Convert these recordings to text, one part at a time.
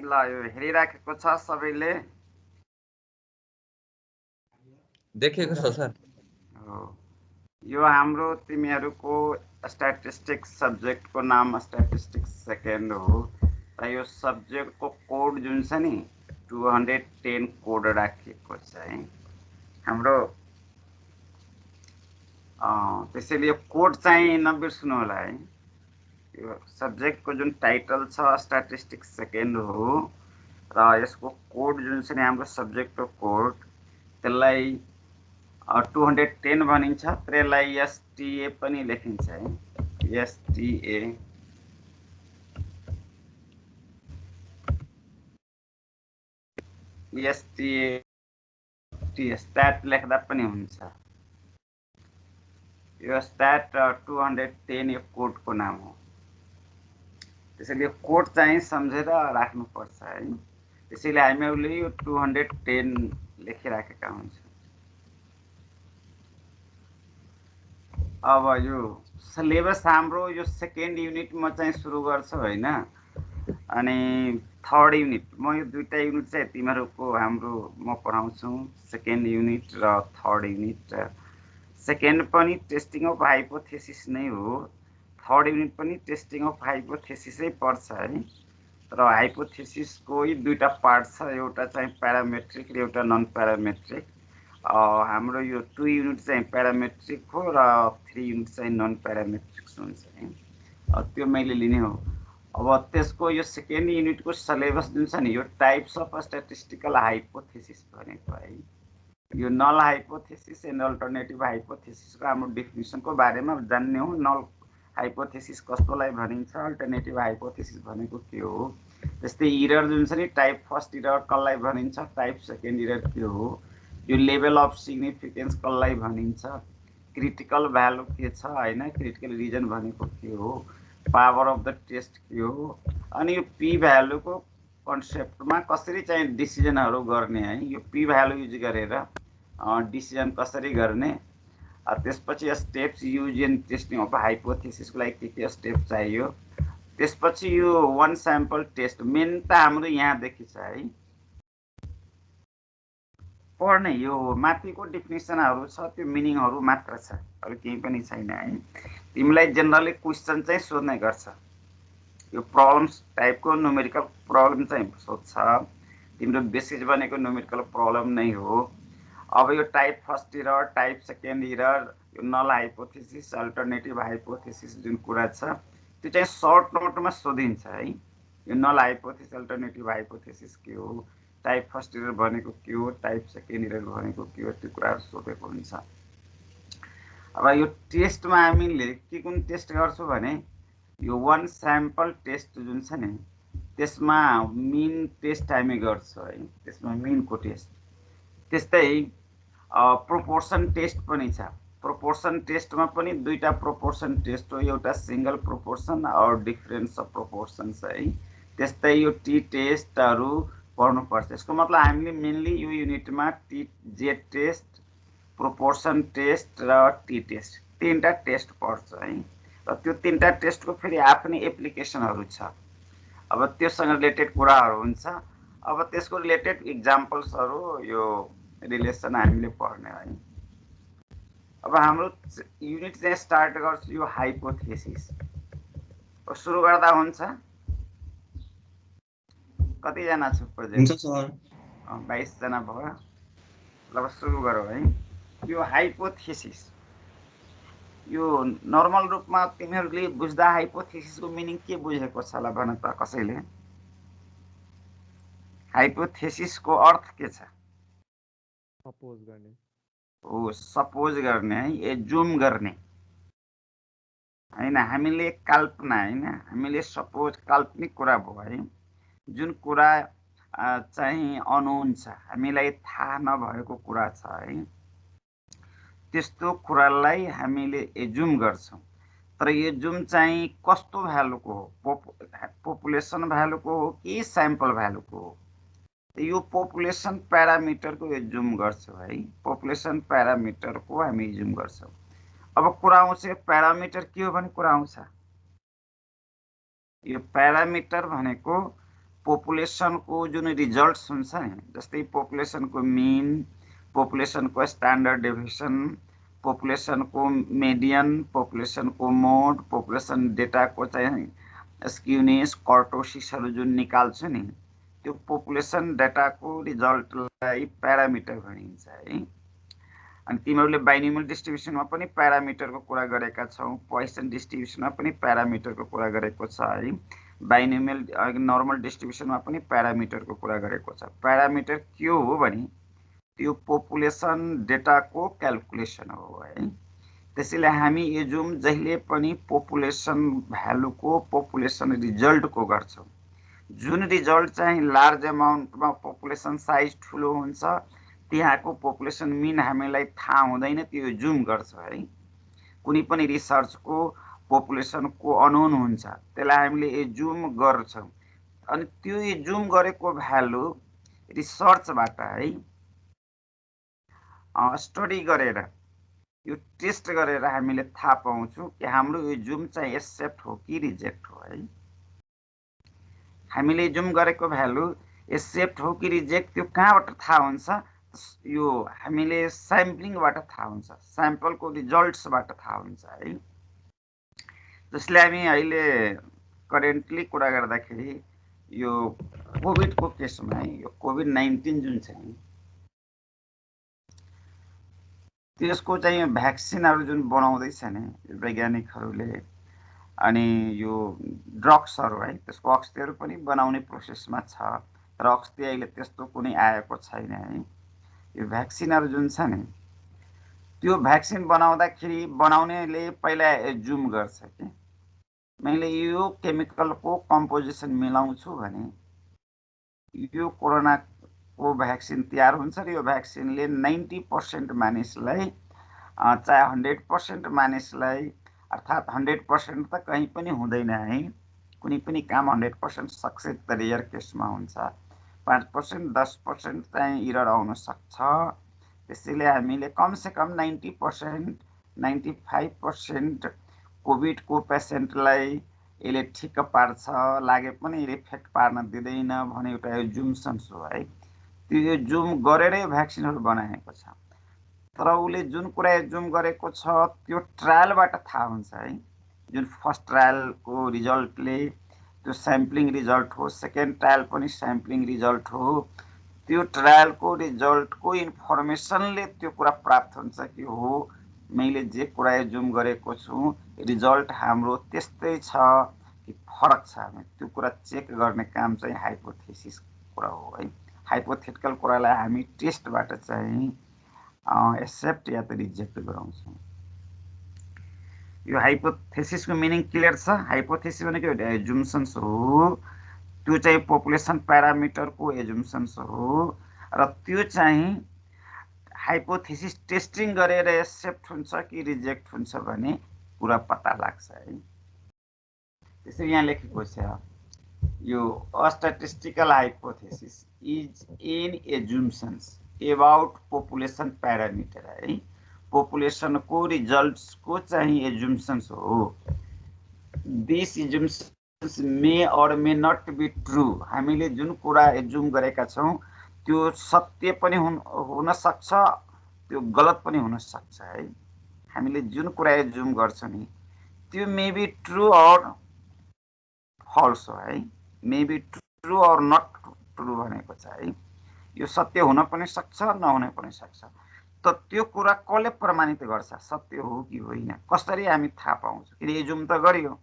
ल यो हेरिराखेको छ सबैले देखेको छ सर। हो यो हाम्रो तिमीहरूको स्ट्याटिस्टिक्स सब्जेक्टको नाम स्ट्याटिस्टिक्स सेकेन्ड हो र यो सब्जेक्टको कोड जुन छ नि 210 कोड राखिएको छ है हाम्रो त्यसैले यो कोड चाहिँ नबिर्सनु होला है यो सब्जेक्टको जुन टाइटल छ स्ट्याटिस्टिक्स सेकेन्ड हो र यसको कोड जुन छ नि हाम्रो सब्जेक्टको कोड त्यसलाई 210 भनिन्छ तर यसलाई एसटीए पनि लेखिन्छ है एसटीए एसटीए स्ट्याट लेख्दा पनि हुन्छ यो स्ट्याट 210 यो कोडको नाम हो त्यसैले यो कोड चाहिँ सम्झेर राख्नुपर्छ है त्यसैले हामीहरूले यो 210 लेखिराखेका हुन्छौँ अब यो सिलेबस हाम्रो यो सेकेन्ड युनिटमा चाहिँ सुरु गर्छ होइन अनि थर्ड युनिट म यो दुईटा युनिट चाहिँ तिमीहरूको हाम्रो म पढाउँछु सेकेन्ड युनिट र थर्ड युनिट सेकेन्ड पनि टेस्टिङ अफ हाइपोथेसिस नै हो थर्ड युनिट पनि टेस्टिङ अफ हाइपोथेसिसै पर्छ है तर हाइपोथेसिसको यी दुईटा पार्ट छ एउटा चाहिँ प्यारामेट्रिक र एउटा नन प्यारामेट्रिक हाम्रो यो 2 युनिट चाहिँ प्यारामेट्रिक हो र 3 युनिट चाहिँ नन प्यारामेट्रिक हुन्छ है त्यो मैले लिने हो अब त्यसको यो सेकेन्ड युनिटको सिलेबस जुन छ नि यो टाइप्स अफ स्ट्याटिस्टिकल हाइपोथेसिस भनेको है यो नल हाइपोथेसिस एन्ड अल्टरनेटिभ हाइपोथेसिसको हाम्रो डेफिनेसनको बारेमा जान्ने हो नल हाइपोथेसिस कस्तोलाई भनिन्छ अल्टरनेटिभ हाइपोथेसिस भनेको के हो त्यस्तै इरर जुन छ नि टाइप फर्स्ट इरर कसलाई भनिन्छ टाइप सेकेन्ड इरर के हो यो लेभल अफ सिग्निफिकेन्स कसलाई भनिन्छ क्रिटिकल भ्यालु के छ होइन क्रिटिकल रिजन भनेको के हो पावर अफ द टेस्ट के हो अनि यो पी भ्यालुको कन्सेप्टमा कसरी चाहिँ डिसिजनहरू गर्ने है यो पी भ्यालु युज गरेर डिसिजन कसरी गर्ने त्यसपछि steps use in testing of हाइपोथेसिसको लागि के स्टेप चाहियो त्यसपछि यो वान स्याम्पल टेस्ट मेन त हाम्रो यहाँदेखि छ है पढ्ने यो माथिको डेफिनेसनहरू छ त्यो मिनिङहरू मात्र छ अरू केही पनि छैन है तिमीलाई जेनरली क्वेसन चाहिँ सोध्ने गर्छ यो प्रब्लम्स टाइपको न्युमेरिकल प्रब्लम चाहिँ सोध्छ तिम्रो बेसिस भनेको न्युमेरिकल प्रब्लम नै हो अब यो type first error type second error यो नल हाइपोथेसिस अल्टरनेटिभ हाइपोथेसिस जुन कुरा छ त्यो चाहिँ सर्ट नोटमा सोधिन्छ है यो नल हाइपोथेसिस अल्टरनेटिभ हाइपोथेसिस के हो टाइप फर्स्ट इरर भनेको के हो टाइप सेकेन्ड इरर भनेको के हो त्यो कुराहरू सोधेको हुन्छ अब यो टेस्टमा हामीले के कुन टेस्ट गर्छौँ भने यो वान स्याम्पल टेस्ट जुन छ नि त्यसमा मिन टेस्ट हामी गर्छौँ है त्यसमा मिनको टेस्ट त्यस्तै प्रोपोर्सन टेस्ट पनि छ प्रोपोर्सन टेस्टमा पनि दुईटा प्रोपोर्सन टेस्ट हो एउटा सिंगल प्रोपोर्सन और डिफरेन्स अफ प्रोपोर्सन्स है त्यस्तै यो टी टेस्टहरू पढ्नुपर्छ यसको मतलब हामीले मेनली यो युनिटमा T Z test proportion test र टी टेस्ट तीनटा टेस्ट पढ्छ है र त्यो तीनटा टेस्टको फेरि आफ्नै एप्लिकेसनहरू छ अब त्योसँग रिलेटेड कुराहरू हुन्छ अब त्यसको रिलेटेड इक्जाम्पल्सहरू यो रिलेसन हामीले पढ्ने है अब हाम्रो युनिट चाहिँ स्टार्ट गर्छु यो हाइपोथेसिस सुरु गर्दा हुन्छ कतिजना छु प्रोजेक्ट 22 जना भयो ल सुरु गरौँ है यो हाइपोथेसिस यो नर्मल रूपमा तिमीहरूले बुझ्दा हाइपोथेसिसको मिनिङ के बुझेको छ ल भन त कसैले हाइपोथेसिसको अर्थ के छ सपोज गर्ने हो सपोज गर्ने है एज्युम गर्ने हैन हामीले कल्पना हैन हामीले सपोज काल्पनिक कुरा भयो है जुन कुरा चाहिँ अननोन छ हामीलाई थाहा नभएको कुरा छ है त्यस्तो कुरालाई हामीले एज्युम गर्छौं तर एज्युम चाहिँ कस्तो भ्यालुको हो पपुलेसन भ्यालुको हो कि स्याम्पल भ्यालुको हो यो पपुलेसन प्यारामिटरको एज्युम गर्छौं है पपुलेसन प्यारामिटरको हामी एज्युम गर्छौं अब कुरा आउँछ प्यारामिटर के हो भने कुरा आउँछ यो प्यारामिटर भनेको पोपुलेसनको जुन रिजल्ट्स हुन्छ नि, जस्तै पोपुलेसनको मिन, पोपुलेसनको स्ट्यान्डर्ड डेभिएसन, पोपुलेसनको मेडियन, पोपुलेसनको मोड, पोपुलेसन डेटाको चाहिँ स्क्युनेस, कर्टोसिसहरू जुन निकाल्छु नि, त्यो पोपुलेसन डेटाको रिजल्टलाई प्यारामिटर भनिन्छ है। अनि तिमीहरूले बाइनोमियल डिस्ट्रिब्युसनमा पनि प्यारामिटरको कुरा गरेका छौ, पोइसन डिस्ट्रिब्युसनमा पनि प्यारामिटरको कुरा गरेको छ है, बाइनोमियल नर्मल डिस्ट्रिब्युसनमा पनि प्यारामिटरको कुरा गरेको छ। प्यारामिटर के हो भने त्यो पोपुलेसन डेटाको क्याल्कुलेसन हो है। त्यसैले हामी एजुम जहिले पनि पोपुलेसन भ्यालुको पोपुलेसन रिजल्टको गर्छौँ। जुन रिजल्ट चाहिँ लार्ज अमाउन्टमा पोपुलेसन साइज ठुलो हुन्छ, त्यहाँको पोपुलेसन मिन हामीलाई थाहा हुँदैन, त्यो जुम गर्छ है। कुनै पनि रिसर्चको पोपुलेसनको अननोन हुन्छ, त्यसलाई हामीले एजुम गर्छौँ। अनि त्यो एजुम गरेको भ्यालु रिसर्चबाट है स्टडी गरेर, यो टेस्ट गरेर हामीले थाहा पाउँछौँ कि हाम्रो एजुम चाहिँ एक्सेप्ट हो कि रिजेक्ट हो है। हामीले एजुम गरेको भ्यालु एक्सेप्ट हो कि रिजेक्ट त्यो कहाँबाट थाहा हुन्छ? यो हामीले स्याम्पलिङबाट थाहा हुन्छ, स्याम्पलको रिजल्ट्सबाट थाहा हुन्छ है। जसले हामी अहिले करेन्टली कुरा गर्दाखेरि यो कोभिडको केसमा है, यो कोभिड-19 जुन छ नि, त्यसको चाहिँ भ्याक्सिनहरू जुन बनाउँदैछ नि वैज्ञानिकहरूले, अनि यो ड्रग्सहरू है, त्यसको औषधिहरू पनि बनाउने प्रोसेसमा छ, तर औषधि अहिले त्यस्तो कुनै आएको छैन है। यो भ्याक्सिनहरू जुन छ नि, त्यो भ्याक्सिन बनाउँदाखेरि बनाउनेले पहिला एजुम गर्छ कि मैले यो केमिकलको कम्पोजिसन मिलाउँछु भने यो कोरोनाको भ्याक्सिन तयार हुन्छ र यो भ्याक्सिनले 90% मानिसलाई, चाहे 100% मानिसलाई, अर्थात् 100% त कहीँ पनि हुँदैन है, कुनै पनि काम 100% सक्सेस त रेयर केसमा हुन्छ, 5% 10% चाहिँ इरर आउन सक्छ। त्यसैले हामीले कमसेकम 90% 95% कोभिडको पेसेन्टलाई यसले ठिक पार्छ, लागे पनि इफेक्ट पार्न दिँदैन भने एउटा एजुम्सन्स हो है। त्यो एजुम गरेरै भ्याक्सिनहरू बनाएको छ, तर उसले जुन कुरा एजुम गरेको छ त्यो ट्रायलबाट थाहा हुन्छ है। जुन फर्स्ट ट्रायलको रिजल्टले त्यो स्याम्पलिङ रिजल्ट हो, सेकेन्ड ट्रायल पनि स्याम्पलिङ रिजल्ट हो, त्यो ट्रायलको रिजल्टको इन्फर्मेसनले त्यो कुरा प्राप्त हुन्छ कि हो मैले जे कुरा एजुम गरेको छु रिजल्ट हाम्रो त्यस्तै छ कि फरक छ। हामी त्यो कुरा चेक गर्ने काम चाहिँ हाइपोथेसिस कुरा हो है। हाइपोथेटिकल कुरालाई हामी टेस्टबाट चाहिँ एक्सेप्ट या त रिजेक्ट गराउँछौँ। यो हाइपोथेसिसको मिनिङ क्लियर छ? हाइपोथेसिस भनेको एउटा एजुम्सन्स हो, त्यो चाहिँ पोपुलेसन प्यारामिटरको एजुम्सन्स हो, र त्यो चाहिँ हाइपोथेसिस टेस्टिङ गरेर एक्सेप्ट हुन्छ कि रिजेक्ट हुन्छ भने कुरा पत्ता लाग्छ है। त्यसरी यहाँ लेखेको छ, यो statistical hypothesis is an assumptions about population parameter है। पोपुलेसनको रिजल्ट्सको चाहिँ एजुम्सन्स हो। दिस एजुम्सन्स मे और मे नट बी ट्रु। हामीले जुन कुरा एजुम गरेका छौँ त्यो सत्य पनि हुन सक्छ, त्यो गलत पनि हुन सक्छ है। हामीले जुन कुरा एजुम गर्छौँ नि त्यो मे बी ट्रु और फल्स हो है। मे बी ट्रु और नट ट्रु भनेको छ है। यो सत्य हुन पनि सक्छ, नहुन पनि सक्छ। त त्यो कुरा कसले प्रमाणित गर्छ सत्य हो कि होइन? कसरी हामी थाहा पाउँछौँ? किन एजुम त गरियो,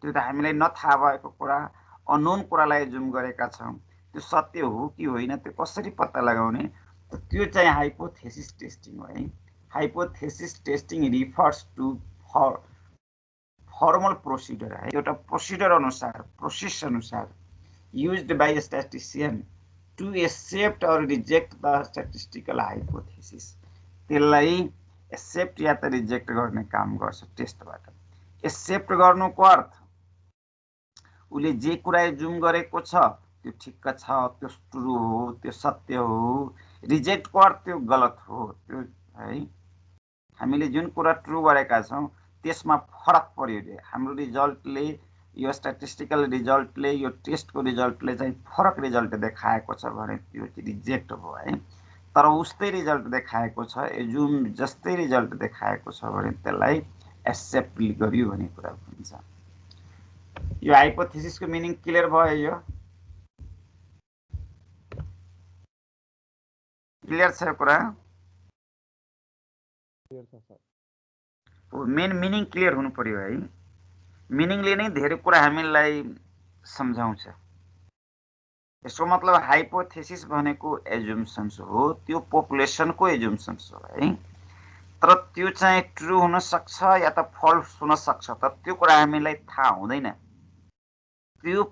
त्यो त हामीलाई नथाहा भएको कुरा, अननोन कुरालाई एजुम गरेका छौँ, त्यो सत्य हो कि होइन त्यो कसरी पत्ता लगाउने? त्यो चाहिँ हाइपोथेसिस टेस्टिङ हो है। Hypothesis testing refers to formal procedure है, एउटा प्रोसिडर अनुसार, प्रोसेस अनुसार used by statistician to accept और रिजेक्ट द स्ट्याटिस्टिकल हाइपोथेसिस। त्यसलाई एक्सेप्ट या त रिजेक्ट गर्ने काम गर्छ टेस्टबाट। एक्सेप्ट गर्नुको अर्थ उसले जे कुरा एजुम गरेको छ त्यो ठिक्क छ, त्यो ट्रु हो, त्यो सत्य हो। रिजेक्टको अर्थ त्यो गलत हो, त्यो है। हामीले जुन कुरा ट्रु गरेका छौँ त्यसमा फरक पर्यो रे, हाम्रो रिजल्टले यो स्ट्याटिस्टिकल रिजल्टले यो टेस्टको रिजल्टले चाहिँ फरक रिजल्ट देखाएको छ भने त्यो चाहिँ रिजेक्ट भयो है। तर उस्तै रिजल्ट देखाएको छ, एजुम जस्तै रिजल्ट देखाएको छ भने त्यसलाई एक्सेप्ट गरियो भन्ने कुरा हुन्छ। यो हाइपोथेसिसको मिनिङ क्लियर भयो? यो क्लियर छ कुरा? क्लियर छ सर। मेन मिनिङ क्लियर हुनु पर्यो है। मिनिङले नै धेरै कुरा हामीलाई सम्झाउँछ। यसको मतलब हाइपोथेसिस भनेको एजुम्सन्स हो, त्यो पपुलेसनको एजुम्सन्स हो है। तर त्यो चाहिँ ट्रु हुन सक्छ या त फल्स हुन सक्छ, तर त्यो कुरा हामीलाई थाहा हुँदैन। त्यो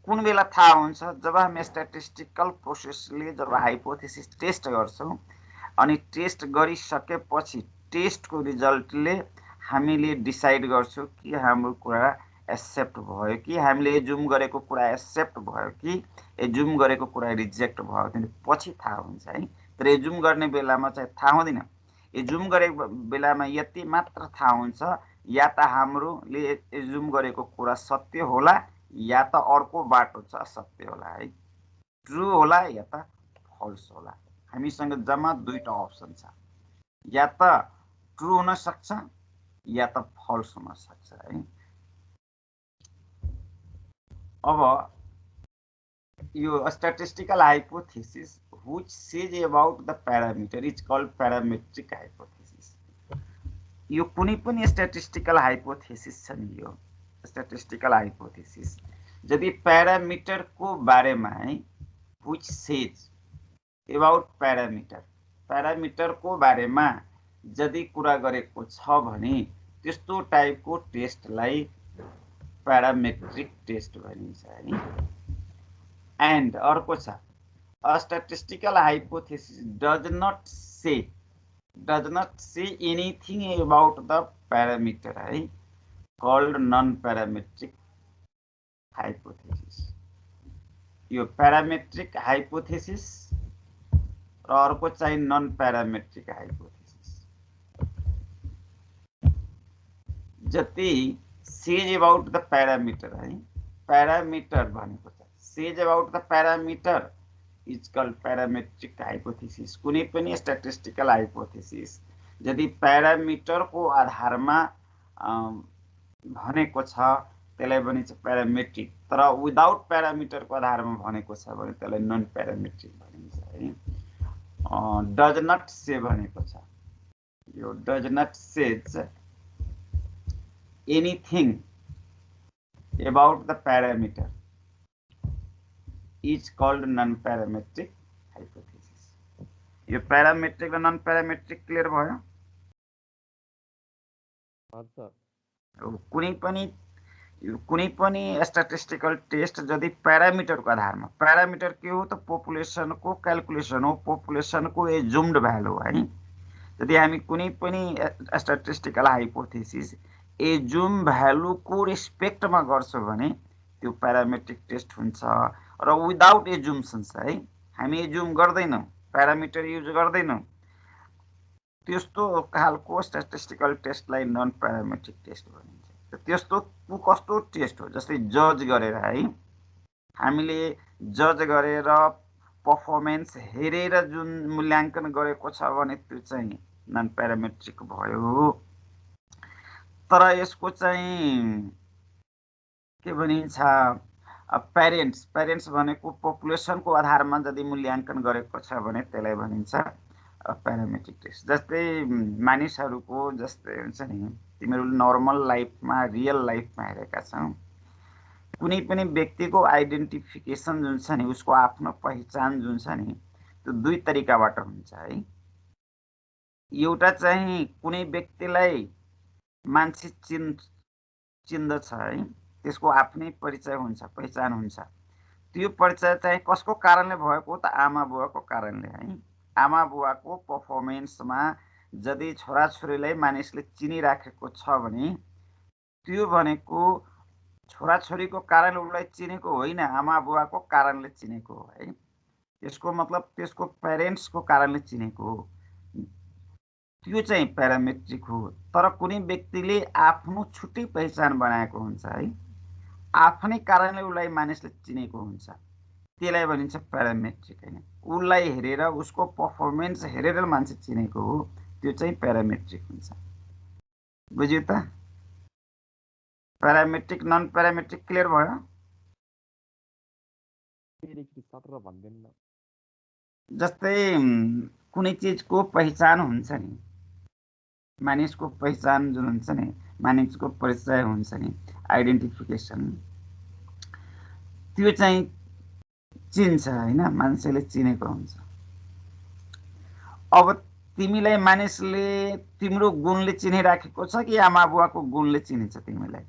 कुन बेला थाहा हुन्छ? जब हामी स्ट्याटिस्टिकल प्रोसेसले जब हाइपोथेसिस टेस्ट गर्छौँ अनि टेस्ट गरिसकेपछि टेस्टको रिजल्टले हामीले डिसाइड गर्छौँ कि हाम्रो कुरा एक्सेप्ट भयो कि हामीले एजुम गरेको कुरा एक्सेप्ट भयो कि एजुम गरेको कुरा रिजेक्ट भयो, त्यो पछि थाहा हुन्छ है। तर एजुम गर्ने बेलामा चाहिँ थाहा हुँदैन। एजुम गरेको बेलामा यति मात्र थाहा हुन्छ, या त हाम्रोले एजुम गरेको कुरा सत्य होला या त अर्को बाटो छ असत्य होला है। ट्रु होला या त फल्स होला। हामीसँग जम्मा दुईटा अप्सन छ, या त ट्रु हुन सक्छ या त फल्स हुन सक्छ है। अब यो statistical hypothesis which says about the parameter is called parametric hypothesis। यो कुनै पनि स्ट्याटिस्टिकल हाइपोथेसिस छ नि, यो स्ट्याटिस्टिकल हाइपोथेसिस यदि प्यारामिटरको बारेमा है which says about प्यारामिटरको बारेमा यदि कुरा गरेको छ भने त्यस्तो टाइपको टेस्टलाई प्यारामेट्रिक टेस्ट भनिन्छ है। एन्ड अर्को छ a statistical hypothesis does not say anything about the parameter है, called non-parametric hypothesis। यो प्यारामेट्रिक हाइपोथेसिस र अर्को चाहिँ नन प्यारामेट्रिक हाइपोथेसिस। जति सेज अबाउट द प्यारामिटर है, प्यारामिटर भनेको छ says about the parameter is called parametric hypothesis. कुनै पनि स्ट्याटिस्टिकल हाइपोथेसिस यदि प्यारामिटरको आधारमा भनेको छ त्यसलाई भनिन्छ प्यारामेट्रिक, तर विदाउट प्यारामिटरको आधारमा भनेको छ भने त्यसलाई नन प्यारामेट्रिक भनिन्छ है। डज नट से भनेको छ, यो does not says anything about the parameter is called non-parametric hypothesis। यो प्यारामेट्रिक र नन प्यारामेट्रिक क्लियर भयो? कुनै पनि स्ट्याटिस्टिकल टेस्ट यदि प्यारामिटरको आधारमा, प्यारामिटर के हो त पपुलेसनको क्याल्कुलेसन हो, पपुलेसनको एजुम्ड भ्यालु है। यदि हामी कुनै पनि स्ट्याटिस्टिकल हाइपोथेसिस एजुम भ्यालुको रेस्पेक्टमा गर्छौँ भने त्यो प्यारामेट्रिक टेस्ट हुन्छ। र विदाउट एजुम्सन्स है, हामी एजुम गर्दैनौँ, प्यारामिटर युज गर्दैनौँ, त्यस्तो खालको स्ट्याटिस्टिकल टेस्टलाई नन प्यारामेट्रिक टेस्ट भनिन्छ। त्यस्तो कस्तो टेस्ट हो? जस्तै जज गरेर है, हामीले जज गरेर पर्फर्मेन्स हेरेर जुन मूल्याङ्कन गरेको छ भने त्यो चाहिँ नन प्यारामेट्रिक भयो। तर यसको चाहिँ के भनिन्छ, प्यारेन्ट्स भनेको पपुलेसनको आधारमा यदि मूल्याङ्कन गरेको छ भने त्यसलाई भनिन्छ प्यारामेट्रिक टेस्ट। जस्तै मानिसहरूको जस्तै हुन्छ नि, तिमीहरू नर्मल लाइफमा रियल लाइफमा हेरेका छौ, कुनै पनि व्यक्तिको आइडेन्टिफिकेसन जुन छ नि, उसको आफ्नो पहिचान जुन छ नि, त्यो दुई तरिकाबाट हुन्छ है। एउटा चाहिँ कुनै व्यक्तिलाई मान्छे चिन्दछ है, त्यसको आफ्नै परिचय हुन्छ, पहिचान हुन्छ। त्यो परिचय चाहिँ कसको कारणले भएको त आमा बुवाको कारणले है। आमा बुवाको पर्फर्मेन्समा यदि छोराछोरीलाई मानिसले चिनिराखेको छ भने त्यो भनेको छोराछोरीको कारण उसलाई चिनेको होइन, आमा बुवाको कारणले चिनेको हो है। त्यसको मतलब त्यसको प्यारेन्ट्सको कारणले चिनेको हो, त्यो चाहिँ प्यारामेट्रिक हो। तर कुनै व्यक्तिले आफ्नो छुट्टै पहिचान बनाएको हुन्छ है, आफ्नै कारणले उसलाई मानिसले चिनेको हुन्छ, त्यसलाई भनिन्छ प्यारामेट्रिक हैन। उसलाई हेरेर उसको पर्फर्मेन्स हेरेर मान्छे चिनेको हो, त्यो चाहिँ प्यारामेट्रिक हुन्छ। बुझ्यो त? प्यारामेट्रिक नन प्यारामेट्रिक क्लियर भयो? जस्तै कुनै चिजको पहिचान हुन्छ नि, मानिसको पहिचान जुन हुन्छ नि, मानिसको परिचय हुन्छ नि, आइडेन्टिफिकेसन, त्यो चाहिँ चिन्छ हैन, मान्छेले चिनेको हुन्छ। अब तिमीलाई मानिसले तिम्रो गुणले चिनिराखेको छ कि आमा बुवाको गुणले चिनिन्छ तिमीलाई?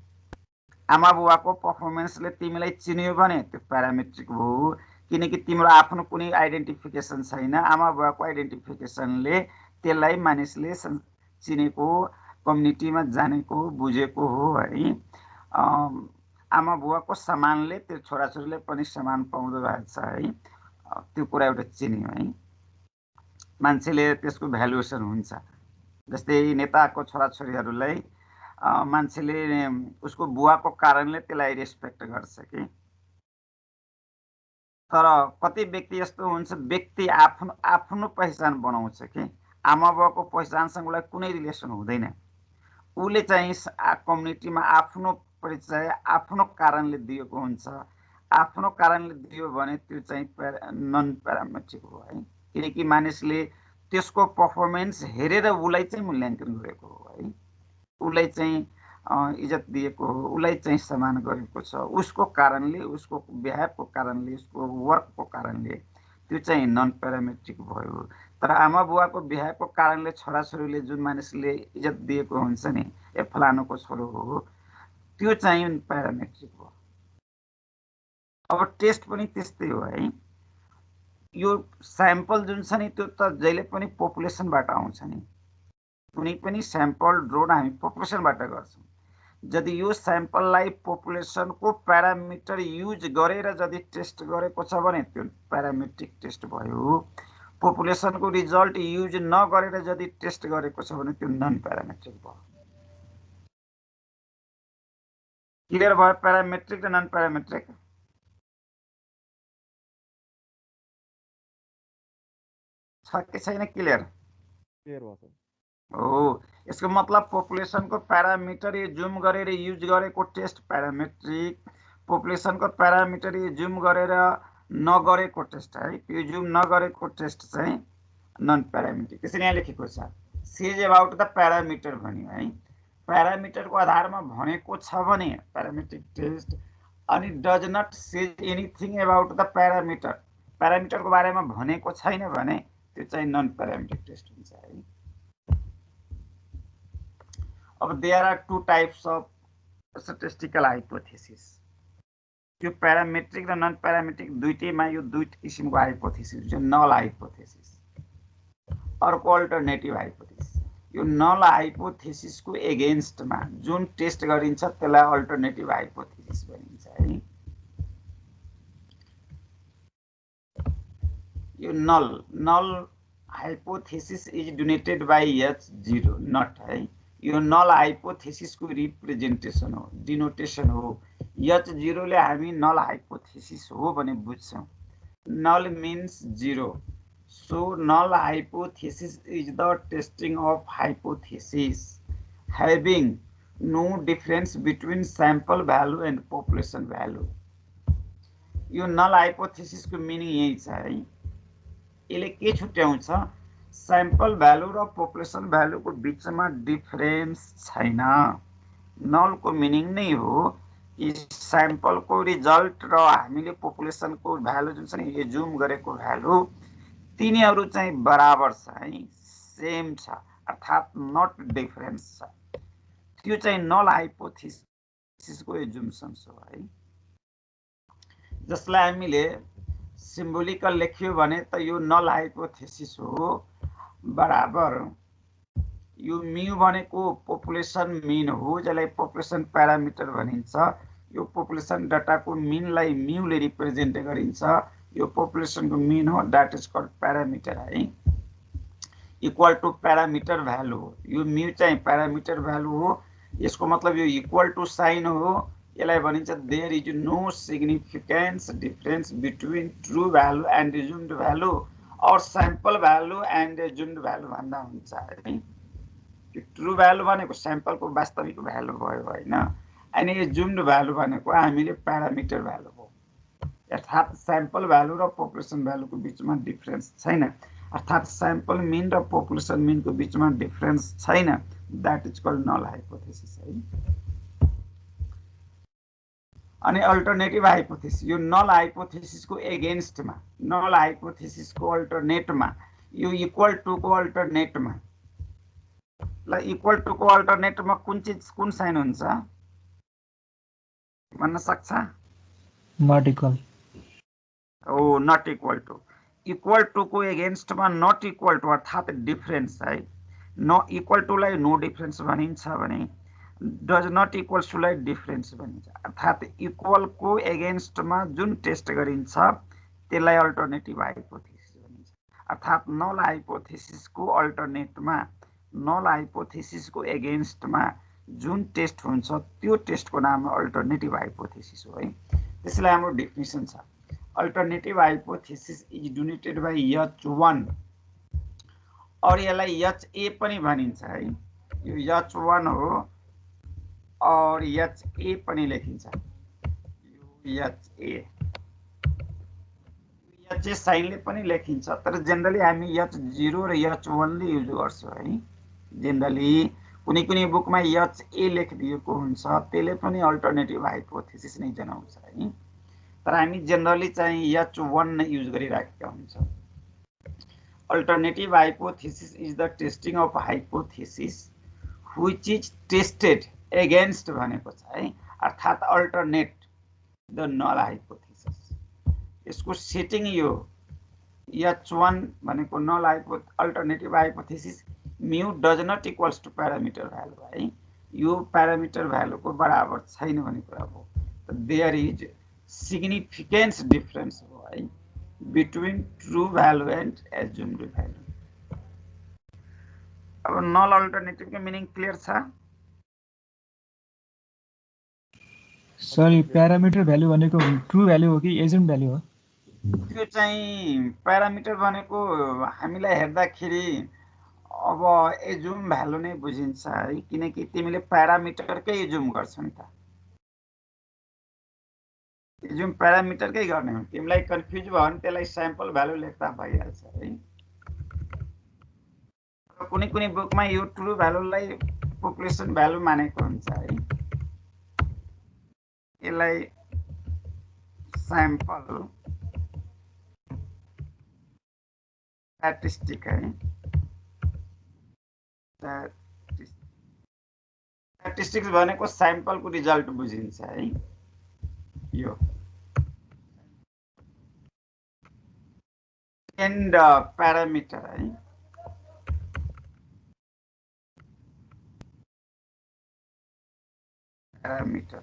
आमा बुवाको पर्फर्मेन्सले तिमीलाई चिन्यो भने त्यो प्यारामेट्रिक हो, किनकि तिम्रो आफ्नो कुनै आइडेन्टिफिकेसन छैन। आमा बुवाको आइडेन्टिफिकेसनले त्यसलाई मानिसले चिनेको, कम्युनिटीमा जानेको, बुझेको हो है। आमा बुवाको सम्मानले त्यो छोराछोरीले पनि सम्मान पाउँदो रहेछ है, त्यो कुरा एउटा चिन्यो है, मान्छेले त्यसको भ्यालुएसन हुन्छ। जस्तै नेताको छोराछोरीहरूलाई मान्छेले उसको बुवाको कारणले त्यसलाई रेस्पेक्ट गर्छ कि। तर कति व्यक्ति यस्तो हुन्छ, व्यक्ति आफ्नो पहिचान बनाउँछ कि आमा बुवाको पहिचानसँग उसलाई कुनै रिलेसन हुँदैन। उसले चाहिँ कम्युनिटीमा आफ्नो परिचय आफ्नो कारणले दिएको हुन्छ। आफ्नो कारणले दियो भने त्यो चाहिँ नन प्यारामेट्रिक हो है, किनकि मानिसले त्यसको पर्फर्मेन्स हेरेर उसलाई चाहिँ मूल्याङ्कन गरेको हो है, उसलाई चाहिँ इज्जत दिएको हो, उसलाई चाहिँ सम्मान गरेको छ, उसको कारणले, उसको बिहेभको कारणले, उसको वर्कको कारणले, त्यो चाहिँ नन प्यारामेट्रिक भयो। तर आमा बुवाको बिहेभको कारणले छोराछोरीले जुन मानिसले इज्जत दिएको हुन्छ नि, ए फलानुको छोरो हो, त्यो चाहिँ प्यारामेट्रिक हो। अब टेस्ट पनि त्यस्तै हो है। यो स्याम्पल जुन छ नि, त्यो त जहिले पनि पपुलेसनबाट आउँछ नि। कुनै पनि स्याम्पल ड्रोन हामी पपुलेसनबाट गर्छौँ। यदि यो स्याम्पललाई पपुलेसनको प्यारामिटर युज गरेर यदि टेस्ट गरेको छ भने त्यो प्यारामेट्रिक टेस्ट भयो। पपुलेसनको रिजल्ट युज नगरेर यदि टेस्ट गरेको छ भने त्यो नन प्यारामेट्रिक भयो। क्लियर भयो प्यारामेट्रिक र नन प्यारामेट्रिक? छ कि छैन क्लियर? क्लियर भयो सर। हो, यसको मतलब पपुलेसनको प्यारामिटर जुम गरेर युज गरेको टेस्ट प्यारामेट्रिक, पपुलेसनको प्यारामिटर जुम गरेर नगरेको टेस्ट है, त्यो जुम नगरेको टेस्ट चाहिँ नन प्यारामेट्रिक। त्यसरी यहाँ लेखेको छ, सेज अबाउट द प्यारामिटर भन्यो है। प्यारामिटरको आधारमा भनेको छ भने प्यारामेट्रिक टेस्ट, अनि does not says anything about the parameter, प्यारामिटरको बारेमा भनेको छैन भने त्यो चाहिँ नन प्यारामेट्रिक टेस्ट हुन्छ है। अब there are two types of statistical hypothesis. त्यो प्यारामेट्रिक र नन प्यारामेट्रिक दुईटैमा यो दुई किसिमको हाइपोथेसिस हुन्छ। नल हाइपोथेसिस, अर्को अल्टरनेटिभ हाइपोथेसिस। यो नल हाइपोथेसिसको एगेन्स्टमा जुन टेस्ट गरिन्छ त्यसलाई अल्टरनेटिभ हाइपोथेसिस भनिन्छ है। यो null hypothesis is denoted by H0 naught है। यो नल हाइपोथेसिसको रिप्रेजेन्टेसन हो, डिनोटेसन हो। H0 ले हामी नल हाइपोथेसिस हो भने बुझ्छौँ। नल means 0। So null hypothesis is the testing of hypothesis having no difference between sample value and population value. यो null hypothesis को meaning यही छ है। यसले के छुट्याउँछ? सैंपल भ्यालु र पपुलेसन भ्यालु को बीचमा डिफरेन्स छैन। नल को मिनिङ नै हो कि सैंपल को रिजल्ट र हामीले पपुलेसन को भ्यालु जुन छ नि, यो जुम गरेको भ्यालु तिनीहरु चाहिँ बराबर छ है, सेम छ, अर्थात नट डिफरेन्स छ। त्यो चाहिँ नल हाइपोथेसिसको एजुम्सन्स हो है। जसलाई हामीले सिम्बोलिकल लेख्यो भने त यो नल हाइपोथेसिस हो, बराबर यो म्यू भनेको पपुलेसन मिन हो, जसलाई पपुलेसन प्यारामिटर भनिन्छ। यो पपुलेसन डाटाको मिनलाई म्यूले रिप्रेजेन्ट गरिन्छ। यो पपुलेसन को मिन हो, दैट इज कॉल्ड पैरामीटर है। इक्वल टू पैरामीटर भ्यालु हो। यो म्यू चाहिँ पैरामीटर भ्यालु हो। यसको मतलब यो इक्वल टू साइन हो, यसलाई भनिन्छ there is no significance difference between true value and assumed value और sample value and assumed value भन्दा हुन्छ है। ट्रु भ्यालु भनेको स्याम्पलको वास्तविक भ्यालु भयो होइन, अनि एज्युम्ड भ्यालु भनेको हामीले प्यारामिटर भ्यालु हो। अर्थात् स्याम्पल भ्यालु र पपुलेसन भ्यालुको बिचमा डिफरेन्स छैन, अर्थात् स्याम्पल मिन र पपुलेसन मिनको बिचमा डिफरेन्स छैन। That is called null hypothesis है। अनि अल्टरनेटिभ हाइपोथेसिस, यो नल हाइपोथेसिसको एगेन्स्टमा, नल हाइपोथेसिसको अल्टरनेटमा, यो इक्वल टुको अल्टरनेटमा, ल इक्वल टुको अल्टरनेटमा कुन साइन हुन्छ भन्न सक्छ? Not equal. Oh not equal to. Equal टुको एगेन्स्टमा नट इक्वल टु अर्थात् डिफरेन्स है। नो इक्वल टुलाई नो डिफरेन्स भनिन्छ भने डज नट इक्वल्स टुलाई डिफरेन्स भनिन्छ। अर्थात् इक्वलको एगेन्स्टमा जुन टेस्ट गरिन्छ त्यसलाई अल्टरनेटिभ हाइपोथेसिस भनिन्छ। अर्थात् नल हाइपोथेसिसको अल्टरनेटमा, नल हाइपोथेसिसको एगेन्स्टमा जुन टेस्ट हुन्छ त्यो टेस्टको नाम अल्टरनेटिभ हाइपोथेसिस हो है। त्यसलाई हाम्रो डेफिनेसन छ, alternative hypothesis is denoted by H1 और यसलाई HA पनि भनिन्छ है। यो H1 हो और HA पनि लेखिन्छ। यो HA साइनले पनि लेखिन्छ, तर जेनरली हामी H0 र H1 ले युज गर्छौँ है। जेनरली कुनै कुनै बुकमा HA लेखिदिएको हुन्छ, त्यसले पनि अल्टरनेटिभ हाइपोथेसिस नै जनाउँछ है। तर हामी जेनरली चाहिँ H1 नै युज गरिराखेका हुन्छौँ। Alternative hypothesis is the testing of hypothesis which is tested against भनेको छ है, अर्थात् अल्टरनेट द नल हाइपोथेसिस। यसको सेटिङ यो H1 भनेको null alternative hypothesis mu does not equals to parameter value है। यो प्यारामिटर भ्यालुको बराबर छैन भन्ने कुरा हो। देयर इज सिग्निफिकेन्स डिफरेन्स हो है between true value and assumed value. अब नल अल्टरनेटिभको मिनिङ क्लियर छ? सर प्यारामिटर भ्यालु भनेको ट्रु भ्यालु हो कि एज्युम्ड भ्यालु हो? त्यो चाहिँ प्यारामिटर भनेको हामीलाई हेर्दाखेरि अब एज्युम भ्यालु नै बुझिन्छ है, किनकि तिमीले प्यारामिटरकै एज्युम गर्छौ नि त। एज्युम प्यारामिटरकै गर्ने हो। तिमीलाई कन्फ्युज भयो भने त्यसलाई स्याम्पल भ्यालु लेख्दा भइहाल्छ है। कुनै कुनै बुकमा यो ट्रु भ्यालुलाई पपुलेसन भ्यालु मानेको हुन्छ है। यसलाई स्याम्पल स्ट्याटिस्टिक है, स्ट्याटिस्टिक्स भनेको स्याम्पलको रिजल्ट बुझिन्छ है। यो एन्ड प्यारामिटर है, प्यारामिटर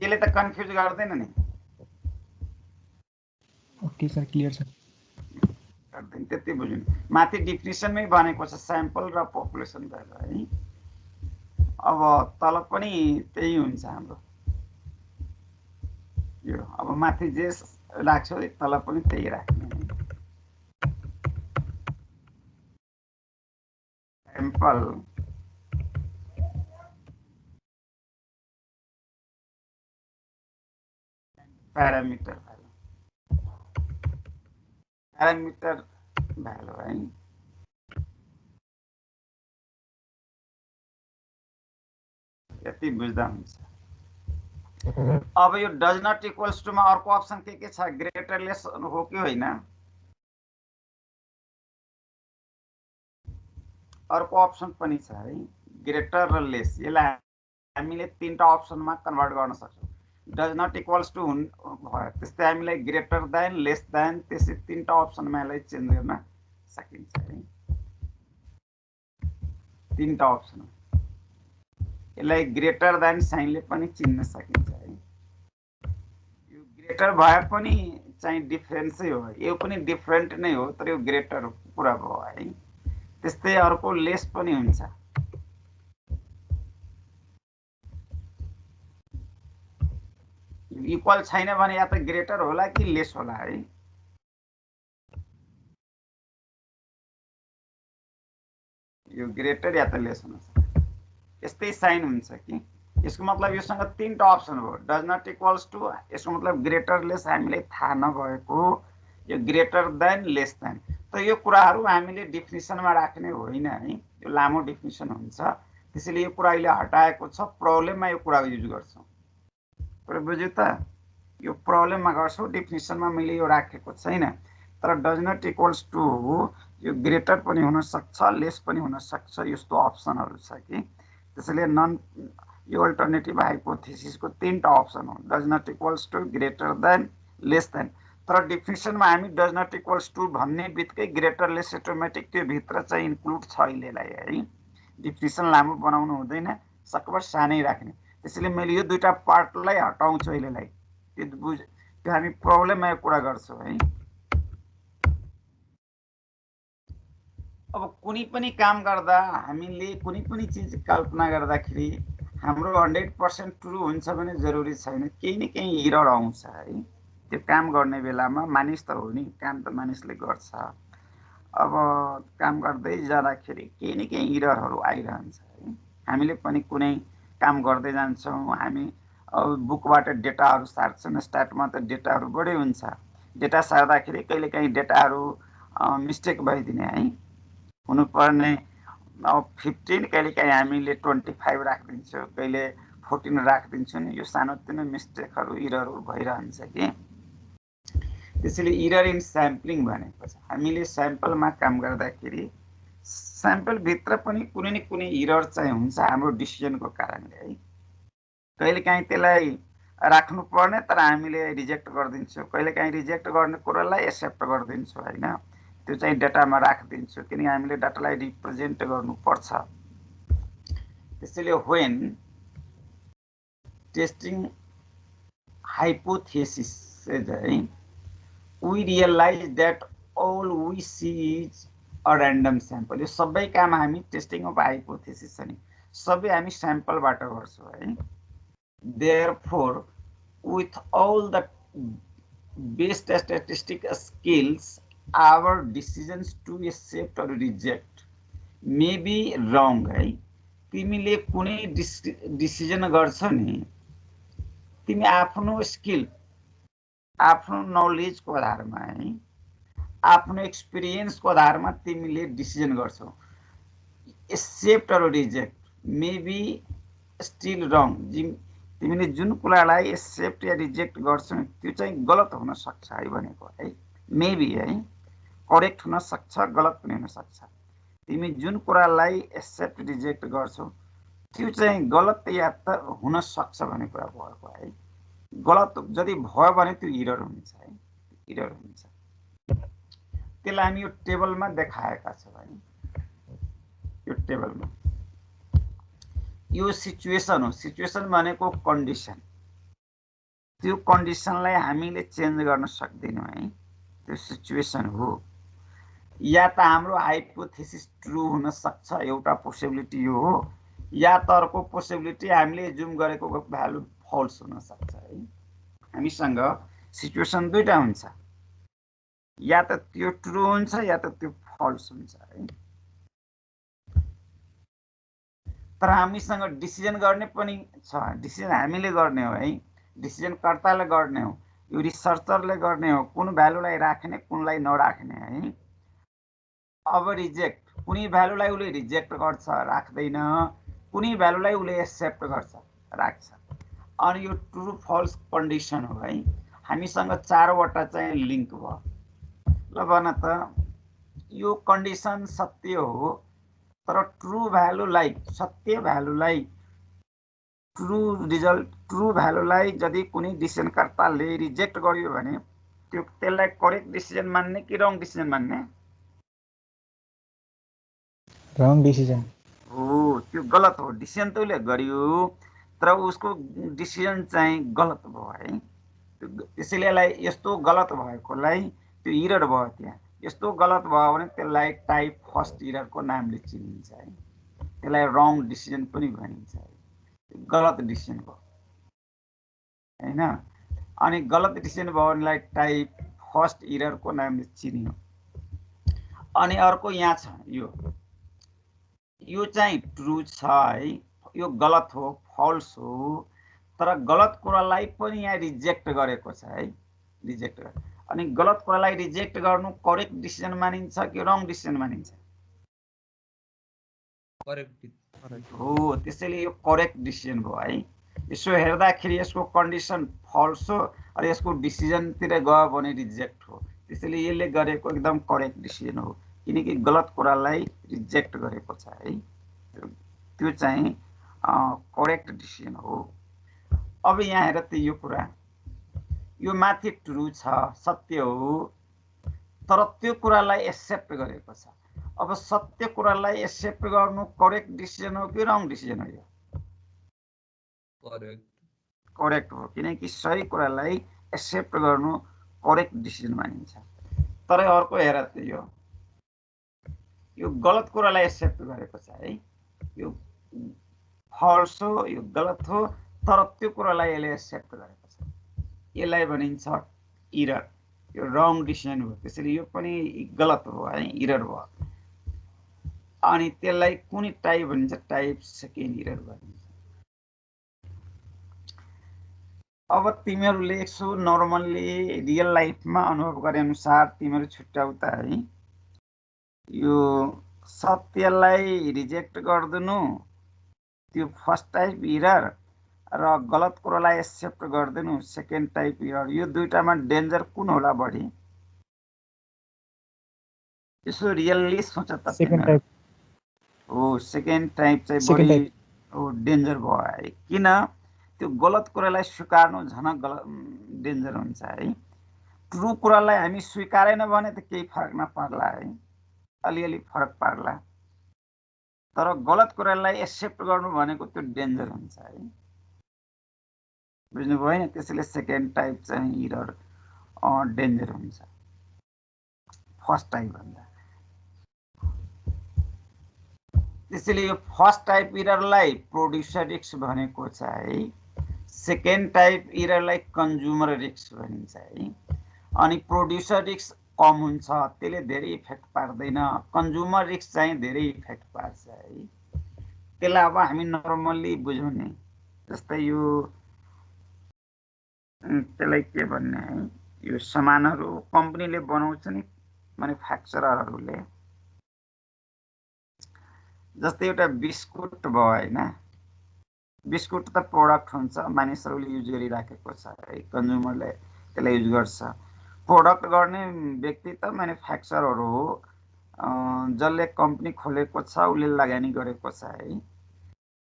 यसले त कन्फ्युज गर्दैन नि। ओके सर, क्लियर छ। गर्दैन, त्यति बुझ्नु। माथि डिफिनेसनमै भनेको छ स्याम्पल र पपुलेसन भ्यालु है। अब तल पनि त्यही हुन्छ हाम्रो यो। अब माथि जे राख्छौ तल पनि त्यही राख्ने। Sample parameter value, parameter value है। यति बुझ्दा हुन्छ। अब यो डज नट इक्वल्स टुमा अर्को अप्सन के छ? ग्रेटर लेस हो कि होइन? अर्को अप्सन पनि छ है, ग्रेटर र लेस। यसलाई हामीले तीनटा अप्सनमा कन्भर्ट गर्न सक्छौँ। डज नट इक्वल्स टु भयो, त्यस्तै हामीलाई ग्रेटर देन, लेस देन, त्यसै तीनटा अप्सनमा यसलाई चेन्ज गर्न सकिन्छ है। तीनटा अप्सन, यसलाई ग्रेटर देन साइनले पनि चिन्न सकिन्छ है। यो ग्रेटर भए पनि चाहिँ डिफरेन्सै हो, यो पनि डिफरेन्ट नै हो, तर यो ग्रेटर कुरा भयो है। त्यस्तै अर्को लेस पनि हुन्छ। इक्वल छैन भने या त ग्रेटर होला कि लेस होला है। यो ग्रेटर या त लेस हुन सक्छ, यस्तै साइन हुन्छ कि। यसको मतलब योसँग तीनटा अप्सन हो, डज नट इक्वल्स टु, यसको मतलब ग्रेटर लेस हामीलाई थाहा नभएको, यो ग्रेटर देन लेस देन। त यो कुराहरू हामीले डेफिनिसनमा राख्ने होइन है, यो लामो डेफिनिसन हुन्छ, त्यसैले यो कुरा अहिले हटाएको छ। प्रब्लममा यो कुरा युज गर्छौँ, कुरा बुझ्यो त? यो प्रब्लममा गर्छौँ, डेफिनिसनमा मैले यो राखेको छैन। तर डज नट इक्वल्स टु यो ग्रेटर पनि हुन सक्छ, लेस पनि हुन सक्छ, यस्तो अप्सनहरू छ कि। त्यसैले नन यो अल्टरनेटिभ हाइपोथेसिसको तीनटा अप्सन हो, does not equals to, greater than, less than. तर डेफिनिसनमा हामी डज नट इक्वल्स टु भन्ने बित्तिकै ग्रेटर लेस अटोमेटिक त्यो भित्र चाहिँ इन्क्लुड छ अहिलेलाई है। डेफिनिसन लामो बनाउनु हुँदैन, सकभर सानै राख्ने। त्यसैले मैले यो दुईटा पार्टलाई हटाउँछु अहिलेलाई, त्यो हामी प्रब्लममा यो कुरा गर्छौँ है। अब कुनै पनि काम गर्दा हामीले कुनै पनि चिज कल्पना गर्दाखेरि हाम्रो 100% ट्रु हुन्छ भने जरुरी छैन, केही न केही इरर आउँछ है। त्यो काम गर्ने बेलामा मानिस त हो नि, काम त मानिसले गर्छ। अब काम गर्दै जाँदाखेरि केही न केही इररहरू आइरहन्छ है। हामीले पनि कुनै काम गर्दै जान्छौँ, हामी बुकबाट डेटाहरू सार्छौँ, स्टार्टमा त डेटाहरू बढी हुन्छ, डेटा सार्दाखेरि कहिलेकाहीँ डेटाहरू मिस्टेक भइदिने है, हुनुपर्ने 15 कहिलेकाहीँ हामीले 25 राखिदिन्छौँ, कहिले 14 राखिदिन्छौँ नि, यो सानोतिनो मिस्टेकहरू इररहरू भइरहन्छ कि। त्यसैले इरर इन स्याम्पलिङ भनेको छ, हामीले स्याम्पलमा काम गर्दाखेरि स्याम्पलभित्र पनि कुनै न कुनै इरर चाहिँ हुन्छ हाम्रो डिसिजनको कारणले है। कहिलेकाहीँ त्यसलाई राख्नुपर्ने तर हामीले रिजेक्ट गरिदिन्छौँ, कहिलेकाहीँ रिजेक्ट गर्ने कुरालाई एक्सेप्ट गरिदिन्छौँ होइन, त्यो चाहिँ डेटामा राखिदिन्छु किनकि हामीले डाटालाई रिप्रेजेन्ट गर्नुपर्छ। त्यसैले व्हेन टेस्टिङ हाइपोथेसिस है, we realize that all we see is a random sample। यो सबै काम हामी टेस्टिङ अफ हाइपोथेसिस छ नि, सबै हामी स्याम्पलबाट गर्छौँ है। therefore with all the best statistic skills our decisions to accept or reject may be wrong है। तिमीले कुनै डिसिजन गर्छौ नि, तिमी आफ्नो स्किल, आफ्नो नलेजको आधारमा है, आफ्नो एक्सपिरियन्सको आधारमा तिमीले डिसिजन गर्छौ। Accept or reject may be still wrong, तिमीले जुन कुरालाई एक्सेप्ट या रिजेक्ट गर्छौ त्यो चाहिँ गलत हुन सक्छ है भनेको है। मे बी है, करेक्ट हुन सक्छ, गलत पनि हुन सक्छ। तिमी जुन कुरालाई एक्सेप्ट रिजेक्ट गर्छौ त्यो चाहिँ गलत या त हुन सक्छ भन्ने कुरा भएको है। गलत यदि भयो भने त्यो इरर हुन्छ है, इरर हुन्छ। त्यसलाई हामी यो टेबलमा देखाएका छौँ है। यो टेबलमा यो सिचुएसन हो, सिचुएसन भनेको कन्डिसन, त्यो कन्डिसनलाई हामीले चेन्ज गर्न सक्दैनौँ है, त्यो सिचुएसन हो। या त हाम्रो हाइपोथेसिस ट्रु हुन सक्छ, एउटा पोसिबिलिटी यो हो, या त अर्को पोसिबिलिटी हामीले जुम गरेको भ्यालु फल्स हुन सक्छ है। हामीसँग सिचुएसन दुईटा हुन्छ, या त त्यो ट्रु हुन्छ या त त्यो फल्स हुन्छ है। तर हामीसँग डिसिजन गर्ने पनि छ, डिसिजन हामीले गर्ने हो है, डिसिजन कर्ताले गर्ने हो, यो रिसर्चरले गर्ने हो, कुन भ्यालुलाई राख्ने कुनलाई नराख्ने है। अब रिजेक्ट, कुनै भ्यालुलाई उसले रिजेक्ट गर्छ, राख्दैन, कुनै भ्यालुलाई उसले एक्सेप्ट गर्छ, राख्छ। अनि यो ट्रु फल्स कन्डिसन हो है। हामीसँग चारवटा चाहिँ लिङ्क भयो। ल भन त, यो कन्डिसन सत्य हो, तर ट्रु भ्यालुलाई, सत्य भ्यालुलाई, ट्रु रिजल्ट, ट्रु भ्यालुलाई यदि कुनै डिसिजनकर्ताले रिजेक्ट गर्यो भने त्यो त्यसलाई करेक्ट डिसिजन मान्ने कि रङ डिसिजन मान्ने? रङ डिसिजन हो, त्यो गलत हो। डिसिजन त उसले गर्यो तर उसको डिसिजन चाहिँ गलत भयो है। त्यसैले यसलाई यस्तो गलत भएकोलाई त्यो इरर भयो। त्यहाँ यस्तो गलत भयो भने त्यसलाई टाइप फर्स्ट इररको नामले चिनिन्छ है, त्यसलाई रङ डिसिजन पनि भनिन्छ है, गलत डिसिजन भयो होइन। अनि गलत डिसिजन भयो भनेलाई टाइप फर्स्ट इररको नामले चिनियो। अनि अर्को यहाँ छ यो चाहिँ ट्रु छ है, यो गलत हो फल्स हो, तर गलत कुरालाई पनि यहाँ रिजेक्ट गरेको छ है, रिजेक्ट गरेको। अनि गलत कुरालाई रिजेक्ट गर्नु करेक्ट डिसिजन मानिन्छ कि रङ डिसिजन मानिन्छ? करेक्ट हो, त्यसैले यो करेक्ट डिसिजन भयो है। यसो हेर्दाखेरि यसको कन्डिसन फल्स हो र यसको डिसिजनतिर गयो भने रिजेक्ट हो, त्यसैले यसले गरेको एकदम करेक्ट डिसिजन हो, किनकि गलत कुरालाई रिजेक्ट गरेको छ है, त्यो चाहिँ करेक्ट डिसिजन हो। अब यहाँ हेर त यो कुरा, यो माथि ट्रु छ, सत्य हो, तर त्यो कुरालाई एक्सेप्ट गरेको छ। अब सत्य कुरालाई एक्सेप्ट गर्नु करेक्ट डिसिजन हो कि रङ डिसिजन हो? यो करेक्ट हो, किनकि सही कुरालाई एक्सेप्ट गर्नु करेक्ट डिसिजन मानिन्छ। तर अर्को हेर त यो गलत कुरालाई एक्सेप्ट गरेको छ है, यो फल्स हो, यो गलत हो, तर त्यो कुरालाई यसले एक्सेप्ट गरेको छ, यसलाई भनिन्छ इरर, यो रङ डिसिजन हो। त्यसैले यो पनि गलत हो है, इरर भयो। अनि त्यसलाई कुन टाइप भनिन्छ? टाइप सेकेन्ड इरर भनिन्छ। अब तिमीहरूले यसो नर्मल्ली रियल लाइफमा अनुभव गरे अनुसार तिमीहरू छुट्याउ त है, यो सत्यलाई रिजेक्ट गर्दिनु त्यो फर्स्ट टाइप इरर र गलत कुरालाई एक्सेप्ट गर्दिनु सेकेन्ड टाइप इरर, यो दुईटामा डेन्जर कुन होला बढी? यसो रियल्ली सोच त। सेकेन्ड टाइप हो, सेकेन्ड टाइप चाहिँ बढी डेन्जर भयो है। किन? त्यो गलत कुरालाई स्वीकार्नु झन गलत डेन्जर हुन्छ है। ट्रु कुरालाई हामी स्वीकारेन भने त केही फरक नपर्ला है, अलिअलि फरक पर्ला, तर गलत कुरालाई एक्सेप्ट गर्नु भनेको त्यो डेन्जर हुन्छ है, बुझ्नुभयो हैन? त्यसैले सेकेन्ड टाइप चाहिँ इरर डेन्जर हुन्छ फर्स्ट टाइप भन्दा। त्यसैले यो फर्स्ट टाइप इररलाई प्रोड्युसर रिस्क भनेको छ है, सेकेन्ड टाइप इररलाई कन्ज्युमर रिस्क भनिन्छ है। अनि प्रोड्युसर रिस्क कम हुन्छ, त्यसले धेरै इफेक्ट पार्दैन, कन्ज्युमर रिस्क चाहिँ धेरै इफेक्ट पार्छ है। त्यसलाई अब हामी नर्मल्ली बुझौँ नि, जस्तै यो त्यसलाई के भन्ने है, यो सामानहरू कम्पनीले बनाउँछ नि, म्यानुफ्याक्चररहरूले, जस्तै एउटा बिस्कुट भयो होइन, बिस्कुट त प्रोडक्ट हुन्छ, मानिसहरूले युज गरिराखेको छ है, कन्ज्युमरले त्यसलाई युज गर्छ। प्रोडक्ट गर्ने व्यक्ति त म्यानुफ्याक्चरर हो, जसले कम्पनी खोलेको छ उसले लगानी गरेको छ है।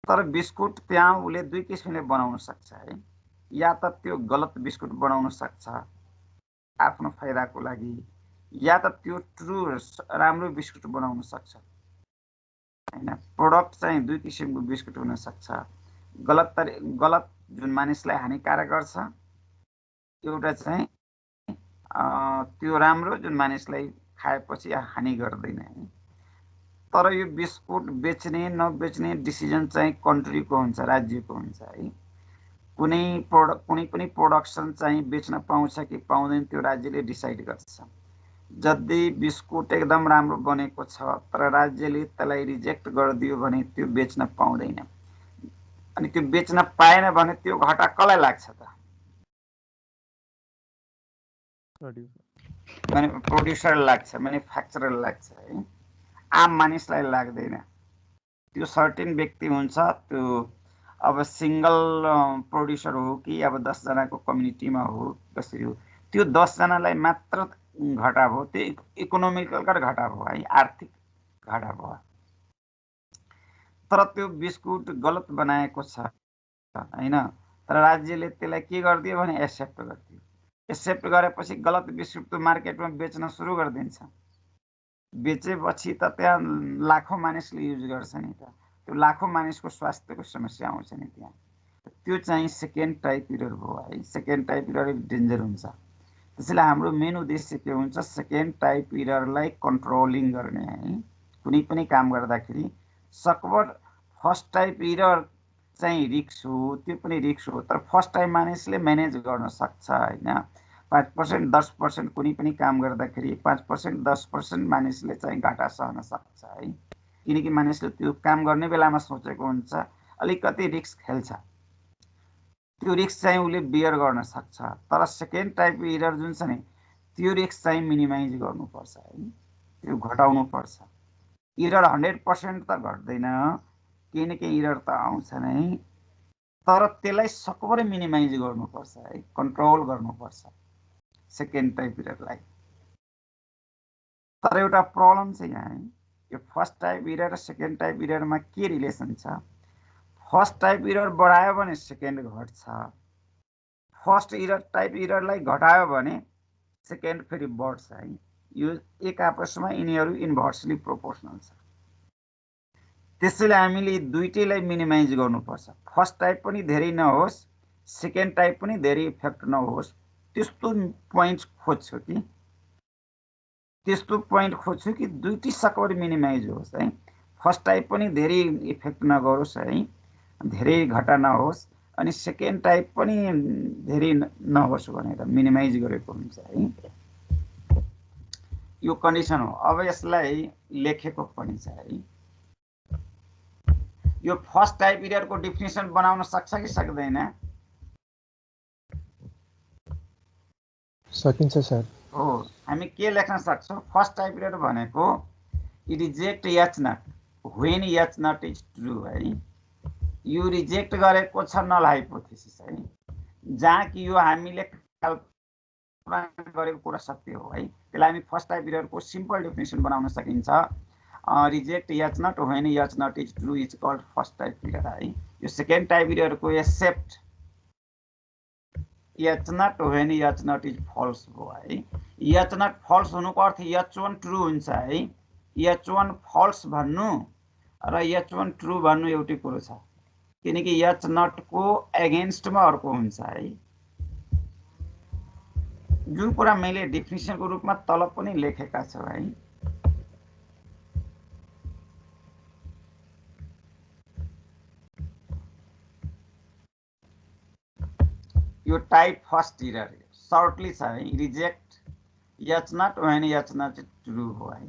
तर बिस्कुट त्यहाँ उसले दुई किसिमले बनाउन सक्छ है, या त त्यो गलत बिस्कुट बनाउन सक्छ आफ्नो फाइदाको लागि, या त त्यो ट्रु राम्रो बिस्कुट बनाउन सक्छ हैन। प्रोडक्ट चाहिँ दुई किसिमको बिस्कुट हुन सक्छ, गलत जुन मानिसलाई हानिकारक गर्छ, एउटा चाहिँ त्यो राम्रो जुन मानिसलाई खाएपछि हानि गर्दैन है। तर यो बिस्कुट बेच्ने नबेच्ने डिसिजन चाहिँ कन्ट्रीको हुन्छ, राज्यको हुन्छ है। कुनै पनि प्रोडक्सन चाहिँ बेच्न पाउँछ कि पाउँदैन त्यो राज्यले डिसाइड गर्छ। जति बिस्कुट एकदम राम्रो बनेको छ तर राज्यले त्यसलाई रिजेक्ट गरिदियो भने त्यो बेच्न पाउँदैन, अनि त्यो बेच्न पाएन भने त्यो घाटा कसलाई लाग्छ त? प्रोड्युसरलाई लाग्छ, म्यानुफ्याक्चररलाई लाग्छ है, आम मानिसलाई लाग्दैन। त्यो सर्टेन व्यक्ति हुन्छ, त्यो अब सिंगल प्रोड्युसर हो कि अब 10 जनाको कम्युनिटीमा हो, कसरी हो, त्यो 10 जनालाई मात्र घाटा भयो, त्यो इकोनोमिकल घाटा भयो है, आर्थिक घाटा भयो। तर त्यो बिस्कुट गलत बनाएको छ हैन, तर राज्यले त्यसलाई के गरिदियो भने एक्सेप्ट गरिदियो। एक्सेप्ट गरेपछि गलत बिस्कुट त मार्केटमा बेच्न सुरु गरिदिन्छ, बेचेपछि त त्यहाँ लाखौं मानिसले युज गर्छ नि त, त्यो लाखौं मानिसको स्वास्थ्यको समस्या आउँछ नि त्यहाँ। त्यो चाहिँ सेकेन्ड टाइप इरर भयो है। सेकेन्ड टाइप इरर डेन्जर हुन्छ। त्यसैले हाम्रो मेन उद्देश्य के हुन्छ? सेकेन्ड टाइप इररलाई कन्ट्रोलिङ गर्ने है। कुनै पनि काम गर्दाखेरि सकभर फर्स्ट टाइप इरर चाहिँ रिस्क हो, त्यो पनि रिस्क हो, तर फर्स्ट टाइम मानिसले म्यानेज गर्न सक्छ हैन। 5% 10% कुनै पनि काम गर्दाखेरि 5% 10% मानिसले चाहिँ घाटा सहन सक्छ है, किनकि मानिसले त्यो काम गर्ने बेलामा सोचेको हुन्छ अलिकति रिस्क खेल्छ, त्यो रिस्क चाहिँ उसले बियर गर्न सक्छ। तर सेकेन्ड टाइप इरर जुन छ नि त्यो रिस्क चाहिँ मिनिमाइज गर्नुपर्छ है, त्यो घटाउनुपर्छ। इरर 100% त घट्दैन, केही न केही इरर त आउँछ नै, तर त्यसलाई सकभर मिनिमाइज गर्नुपर्छ है, कन्ट्रोल गर्नुपर्छ सेकेन्ड टाइप इररलाई। तर एउटा प्रब्लम चाहिँ यहाँ है, यो फर्स्ट टाइप इरर र सेकेन्ड टाइप इररमा के रिलेसन छ? फर्स्ट टाइप इरर बढायो भने सेकेन्ड घट्छ, फर्स्ट इरर टाइप इररलाई घटायो भने सेकेन्ड फेरि बढ्छ है। यो एक आपसमा यिनीहरू इन्भर्सली प्रोपोर्सनल छ। त्यसैले हामीले दुईटैलाई मिनिमाइज गर्नुपर्छ। फर्स्ट टाइप पनि धेरै नहोस्, सेकेन्ड टाइप पनि धेरै इफेक्ट नहोस्, त्यस्तो पोइन्ट खोज्छु कि दुईटै सकभर मिनिमाइज होस् है। फर्स्ट टाइप पनि धेरै इफेक्ट नगरोस् है, धेरै घटा नहोस्, अनि सेकेन्ड टाइप पनि धेरै नहोस् भनेर मिनिमाइज गरेको हुन्छ है। यो कन्डिसन हो। अब यसलाई लेखेको पनि छ है। यो फर्स्ट टाइप इररको डेफिनेसन बनाउन सक्छ कि सक्दैन? सकिन्छ सर। हो, हामी के लेख्न सक्छौँ? फर्स्ट टाइप इरर भनेको reject H not when H not is true है। यो रिजेक्ट गरेको छ नल हाइपोथेसिस है, जहाँ कि यो हामीले कल्पना गरेको कुरा सत्य हो है। त्यसलाई हामी फर्स्ट टाइप इररको सिम्पल डेफिनेसन बनाउन सकिन्छ। Reject H not when H not is true is called first type error है। यो सेकेन्ड टाइप इररको accept H not when H not is false हो है। एच नट फल्स हुनुको अर्थ H1 ट्रू हुन्छ है। H1 फल्स भन्नु र H1 ट्रू भन्नु एउटै कुरो छ, किनकि एच नटको एगेन्स्टमा अर्को हुन्छ है। जुन कुरा मैले डेफिनेसनको रूपमा तल पनि लेखेका छु है। यो टाइप फर्स्ट इरर सर्टली छ है, reject H not when H not is true हो है।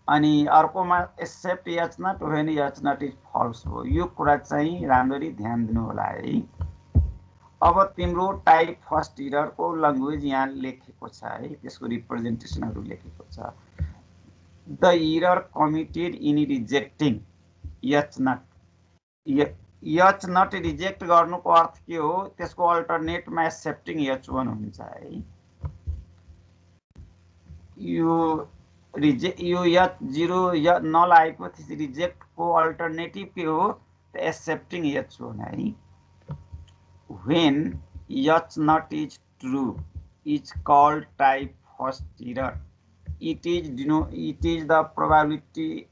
अनि अर्कोमा accept H not when H not is false हो। यो कुरा चाहिँ राम्ररी ध्यान दिनु होला है। अब तिम्रो टाइप फर्स्ट इररको ल्याङ्ग्वेज यहाँ लेखेको छ है, त्यसको रिप्रेजेन्टेसनहरू लेखेको छ। The error committed in rejecting H not. H not reject गर्नुको अर्थ के हो? त्यसको अल्टरनेटमा एक्सेप्टिङ H1 हुन्छ है। यो H0 नल हाइपोथेसिस रिजेक्टको अल्टरनेटिभ के हो? एक्सेप्टिङ H1 है। When H not is true is called type first error. It is the probability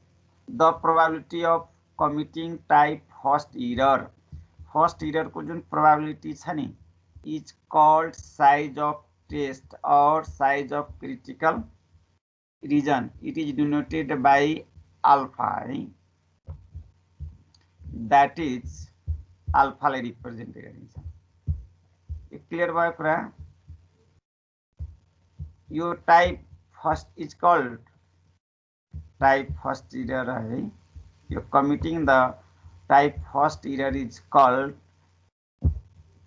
of committing type first error. First error को जुन probability छ नि is called size of test or size of critical region. It is denoted by alpha. That is alpha ले represent गरिन्छ। Clear भयो कुरा? यो type first is called type first error है। यो committing the type first error is called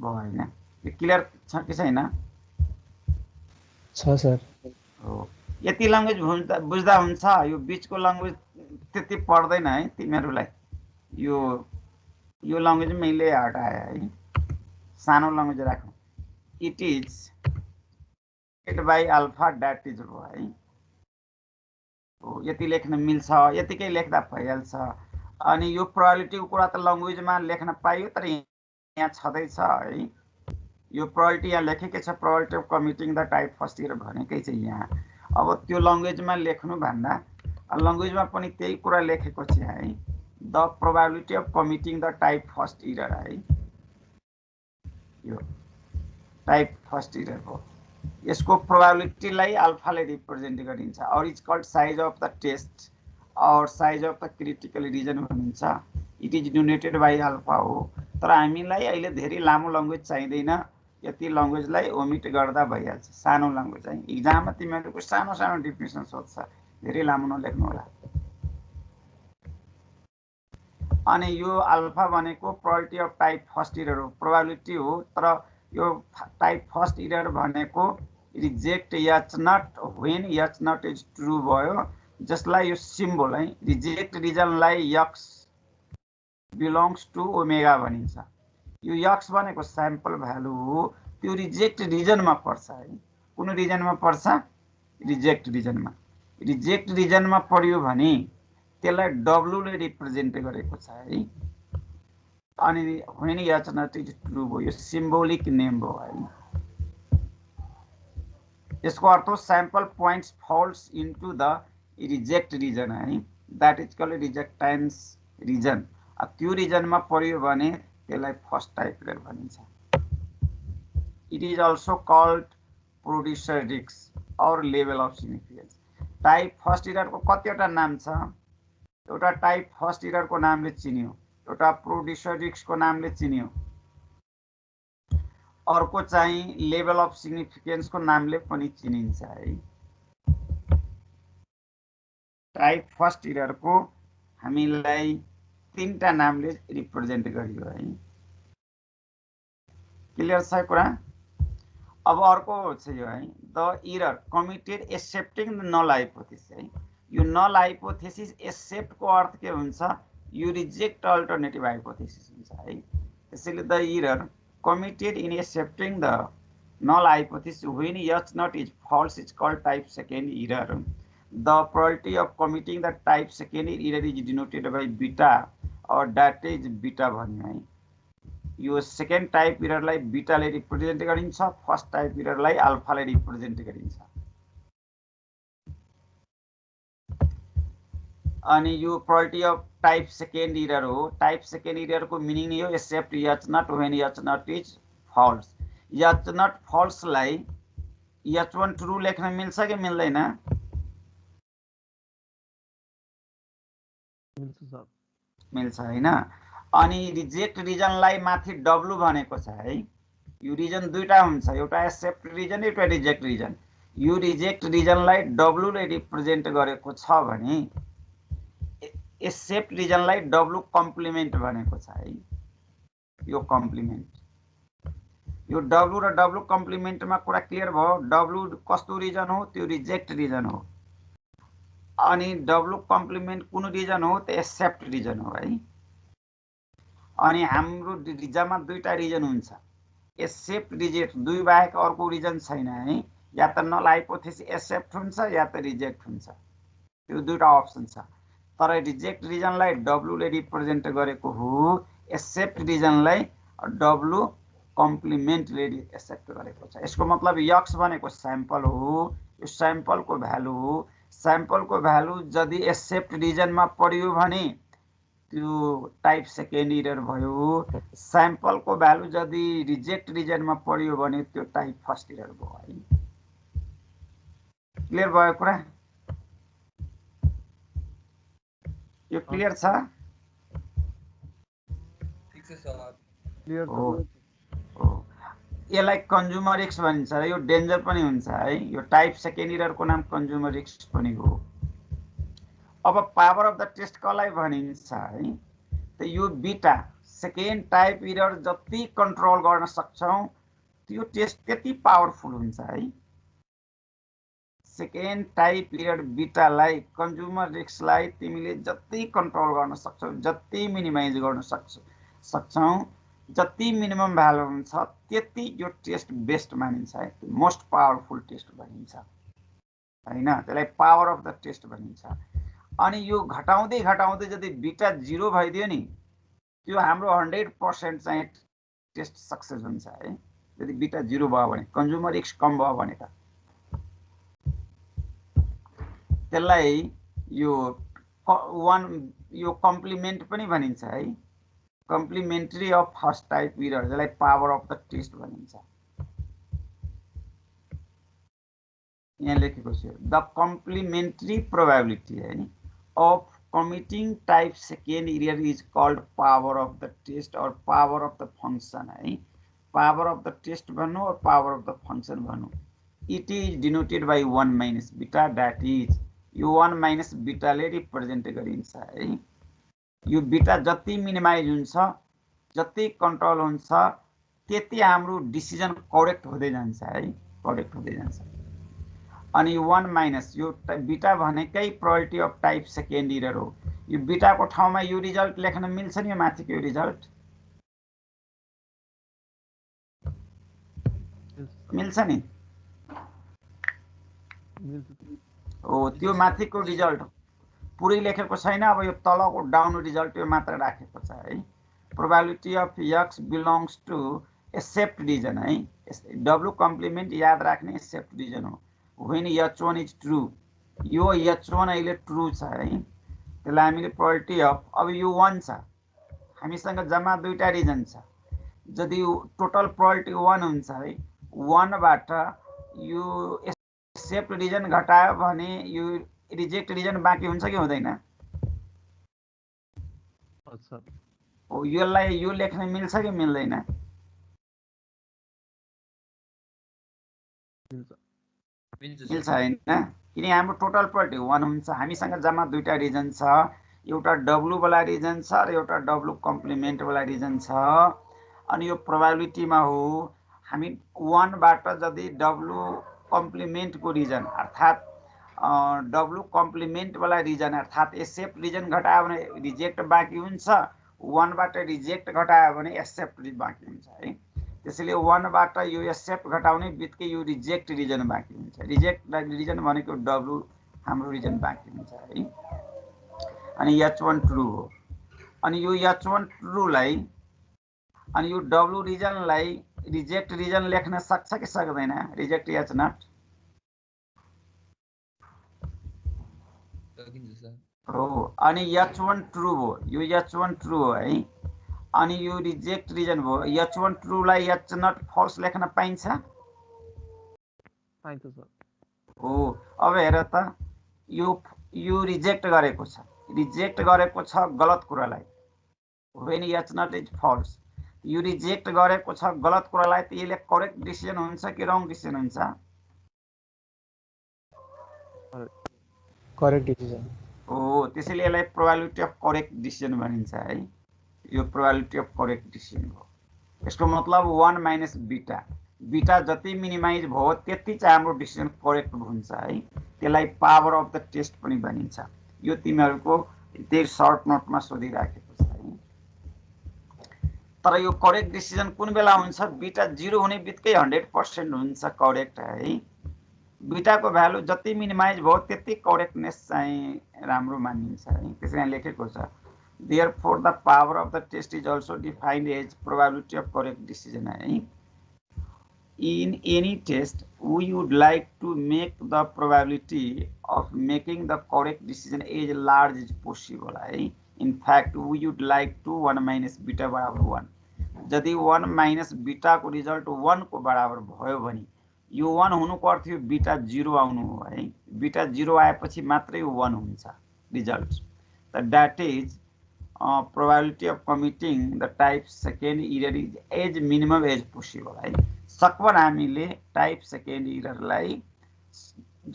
भयो हैन? यो क्लियर छ कि छैन? छ सर। हो, यति ल्याङ्ग्वेज बुझ्दा हुन्छ। यो बीचको ल्याङ्ग्वेज त्यति पर्दैन है तिमीहरूलाई। यो ल्याङ्ग्वेज मैले हटाए है, सानो ल्याङ्ग्वेज राखौँ। It is by alpha that is rho है। यति लेख्न मिल्छ, यतिकै लेख्दा भइहाल्छ। अनि यो प्रोबेबिलिटीको कुरा त ल्याङ्ग्वेजमा लेख्न पाइयो, तर यहाँ छँदैछ है। यो प्रोबेबिलिटी यहाँ लेखेकै छ, probability of committing the type first error भनेकै छ यहाँ। अब त्यो ल्याङ्ग्वेजमा लेख्नु भन्दा ल्याङ्ग्वेजमा पनि त्यही कुरा लेखेको छ है। The probability of committing the type first error है। यो टाइप फर्स्ट इरर हो। यसको प्रोबेबिलिटीलाई अल्फाले रिप्रेजेन्ट गरिन्छ। और is called size of the test और size of the critical region भनिन्छ। It is denoted by alpha हो। तर हामीलाई अहिले धेरै लामो ल्याङ्ग्वेज चाहिँदैन, यति ल्याङ्ग्वेजलाई ओमिट गर्दा भइहाल्छ। सानो ल्याङ्ग्वेज है, इक्जाममा तिमीहरूको सानो सानो डेफिनेसन सोध्छ, धेरै लामो नलेख्नु होला। अनि यो अल्फा भनेको probability of type first error हो, प्रोबेबिलिटी हो। तर यो टाइप फर्स्ट इरर भनेको reject H not when H not is true भयो, जसलाई यो सिम्बल है रिजेक्ट रिजनलाई यक्स बिलोङ्स टु ओमेगा भनिन्छ। यो यक्स भनेको स्याम्पल भ्यालु हो, त्यो रिजेक्ट रिजनमा पर्छ है। कुन रिजनमा पर्छ? रिजेक्ट रिजनमा। रिजेक्ट रिजनमा पर्यो भने त्यसलाई डब्लुले रिप्रेजेन्ट गरेको छ है। अनि when H not is true भयो, यो सिम्बोलिक नेम भयो है। यसको अर्थ हो sample points falls into the reject region है, that is called rejection region. त्यो रिजनमा पर्यो भने त्यसलाई फर्स्ट टाइप इरर भनिन्छ। It is also called producer risk और level of significance. Type first इररको कतिवटा नाम छ? एउटा टाइप फर्स्ट इररको नामले चिनियो, एउटा प्रोड्युसर रिस्कको नामले चिनियो, अर्को चाहिँ लेभल अफ सिग्निफिकेन्सको नामले पनि चिनिन्छ है। टाइप फर्स्ट इररको हामीलाई तीनटा नामले रिप्रेजेन्ट गरियो है। क्लियर छ कुरा? अब अर्को छ यो है, the error committed accepting the null hypothesis है। यो नल हाइपोथेसिस एक्सेप्टको अर्थ के हुन्छ? यो रिजेक्ट अल्टरनेटिभ हाइपोथेसिस हुन्छ है। त्यसैले the error committed in accepting the null hypothesis when H not is false is called type second error. The probability of committing the type second error is denoted by beta और that is beta भन्यो है। यो second type इररलाई बीटाले represent गरिन्छ, first type इररलाई अल्फाले represent गरिन्छ। अनि यो probability of type second error हो। टाइप सेकेन्ड इररको मिनिङ नै हो accept H not when H not is false. H not फल्सलाई एच1 ट्रु लेख्न मिल्छ कि मिल्दैन? मिल्छ हैन। अनि रिजेक्ट रिजनलाई माथि डब्लु भनेको छ है। यो रिजन दुईटा हुन्छ, एउटा एक्सेप्ट रिजन, एउटा रिजेक्ट रिजन। यो रिजेक्ट रिजनलाई डब्लुले रिप्रेजेन्ट गरेको छ भने एक्सेप्ट रिजनलाई डब्लु कम्प्लिमेन्ट भनेको छ है। यो कम्प्लिमेन्ट, यो डब्लु र डब्लु कम्प्लिमेन्टमा कुरा क्लियर भयो। डब्लु कस्तो रिजन हो? त्यो रिजेक्ट रिजन हो। अनि डब्लु कम्प्लिमेन्ट कुन रिजन हो? त्यो एक्सेप्ट रिजन हो है। अनि हाम्रो रिजनमा दुईटा रिजन हुन्छ, एक्सेप्ट रिजेक्ट, दुई बाहेक अर्को रिजन छैन है। या त नल हाइपोथेसिस एक्सेप्ट हुन्छ या त रिजेक्ट हुन्छ, त्यो दुईटा अप्सन छ। तर रिजेक्ट रिजनलाई डब्लुले रिप्रेजेन्ट गरेको हो, एक्सेप्ट रिजनलाई डब्लु कम्प्लिमेन्टले एक्सेप्ट गरेको छ। यसको मतलब यक्स भनेको स्याम्पल हो, यो स्याम्पलको भ्यालु हो। स्याम्पलको भ्यालु यदि एक्सेप्ट रिजनमा पर्यो भने त्यो टाइप सेकेन्ड इरर भयो। स्याम्पलको भ्यालु यदि रिजेक्ट रिजनमा पर्यो भने त्यो टाइप फर्स्ट इरर भयो है। क्लियर भयो कुरा? यो क्लियर छ? ठीक छ सर। क्लियर हो। यसलाई कन्ज्युमर रिस्क भनिन्छ र यो डेन्जर पनि हुन्छ है। यो टाइप सेकेन्ड इररको नाम कन्ज्युमर रिस्क पनि हो। अब पावर अफ द टेस्ट कसलाई भनिन्छ है? त यो बीटा सेकेन्ड टाइप इरर जति कन्ट्रोल गर्न सक्छौ त्यो टेस्ट त्यति पावरफुल हुन्छ है। सेकेन्ड टाइप इरर बीटालाई, कन्ज्युमर रिस्कलाई तिमीले जति कन्ट्रोल गर्न सक्छौ, जति मिनिमाइज गर्न सक्छौ, जति मिनिमम भ्यालु हुन्छ त्यति यो टेस्ट बेस्ट मानिन्छ है। मोस्ट पावरफुल टेस्ट भनिन्छ हैन। त्यसलाई पावर अफ द टेस्ट भनिन्छ। अनि यो घटाउँदै घटाउँदै यदि बीटा 0 भइदियो नि, त्यो हाम्रो 100% चाहिँ टेस्ट सक्सेस हुन्छ है। यदि बीटा 0 भयो भने, कन्ज्युमर रिस्क कम भयो भने त त्यसलाई यो कम्प्लिमेन्ट पनि भनिन्छ है। Complementary of first type error, जसलाई पावर अफ द टेस्ट भनिन्छ। यहाँ लेखेको छ द कम्प्लिमेन्ट्री प्रोबेबिलिटी है of committing type second error is called power of the test or power of the function है. Power of the test भन्नु or power of the function भन्नु. It is denoted by 1 minus beta, that is यो 1 minus beta ले represent गरिन्छ है. यो beta जति minimize हुन्छ, जति control हुन्छ, त्यति हाम्रो decision correct हुँदै जान्छ है, correct हुँदै जान्छ. अनि 1 माइनस यो बीटा भनेकै probability of type second error हो. यो बीटाको ठाउँमा यो रिजल्ट लेख्न मिल्छ नि, यो माथिको यो रिजल्ट मिल्छ नि हो. त्यो माथिको रिजल्ट पुरै लेखेको छैन. अब यो तलको डाउन रिजल्ट यो मात्र राखेको छ है. Probability of x belongs to a सेफ्ट रिजन है. डब्लु कम्प्लिमेन्ट याद राख्ने सेफ्ट रिजन हो. when h1 is true, यो h1 अहिले ट्रू छ है. त्यसलाई हामीले प्रोबेबिलिटी अफ, अब यो 1 छ, हामीसँग जम्मा दुईटा रिजन छ. यदि टोटल प्रोबेबिलिटी 1 हुन्छ है, 1 बाट यो एक्सेप्ट रिजन घटायो भने यो रिजेक्ट रिजन बाँकी हुन्छ कि हुँदैन? हो, यसलाई यो लेख्न मिल्छ कि मिल्दैन? मिल्छ हैन, किन हाम्रो टोटल प्रोबेबिलिटी 1 हुन्छ. हामीसँग जम्मा दुईटा रिजन छ, एउटा डब्लु वाला रिजन छ र एउटा डब्लु कम्प्लिमेन्ट वाला रिजन छ. अनि यो प्रोबेबिलिटीमा हो, हामी 1 बाट यदि डब्लु कम्प्लिमेन्ट को रिजन अर्थात डब्लु कम्प्लिमेन्ट वाला रिजन अर्थात एक्सेप्ट रिजन घटायो भने रिजेक्ट बाँकी हुन्छ. 1 बाट रिजेक्ट घटायो भने एक्सेप्ट बाँकी हुन्छ है. त्यसैले 1 बाट यो एक्सेप्ट घटाउने बित्तिकै यो रिजेक्ट रिजन बाँकी हुन्छ. रिजेक्ट रिजन भनेको डब्लु हाम्रो रिजन बाँकी हुन्छ है. अनि h1 ट्रू हो. अनि यो h1 ट्रूलाई अनि यो डब्लु रिजनलाई रिजेक्ट रिजन लेख्न सक्छ कि सक्दैन? रिजेक्ट h0 हो. अनि h1 ट्रू हो, यो h1 ट्रू हो है. अनि यो रिजेक्ट रिजन भयो. h1 ट्रूलाई h0 फल्स लेख्न पाइन्छ? पाइन्छ सर. हो. अब हेर त, यो रिजेक्ट गरेको छ, रिजेक्ट गरेको छ गलत कुरालाई. when h0 इज फल्स, यो रिजेक्ट गरेको छ गलत कुरालाई, त यसले करेक्ट डिसिजन हुन्छ कि रङ डिसिजन हुन्छ? करेक्ट डिसिजन हो. त्यसैले यसलाई प्रोबेबिलिटी अफ करेक्ट डिसिजन भनिन्छ है. यो प्रोबेबिलिटी अफ करेक्ट डिसिजन हो. यसको मतलब 1 माइनस बीटा, बीटा जति मिनिमाइज भयो त्यति चाहिँ हाम्रो डिसिजन करेक्ट हुन्छ है. त्यसलाई पावर अफ द टेस्ट पनि भनिन्छ. यो तिमीहरूको त्यही सर्ट नोटमा सोधिराखेको छ है. तर यो करेक्ट डिसिजन कुन बेला हुन्छ? बीटा 0 हुने बित्तिकै 100% हुन्छ करेक्ट है. बीटाको भ्यालु जति मिनिमाइज भयो त्यति करेक्टनेस चाहिँ राम्रो मानिन्छ है. त्यसैले लेखेको छ, therefore the power of the test is also defined as probability of correct decision है. In any test we would like to make the probability of making the correct decision as large as possible है. In fact we would like to 1 minus beta बराबर 1. यदि 1 minus beta को result 1 को बराबर भयो भने यो 1 हुनु पर्थ्यो, बीटा 0 आउनु हो है. बीटा 0 आएपछि मात्रै 1 हुन्छ result. That is probability of committing the type second error is as minimum as possible है. सकभर हामीले टाइप सेकेन्ड एररलाई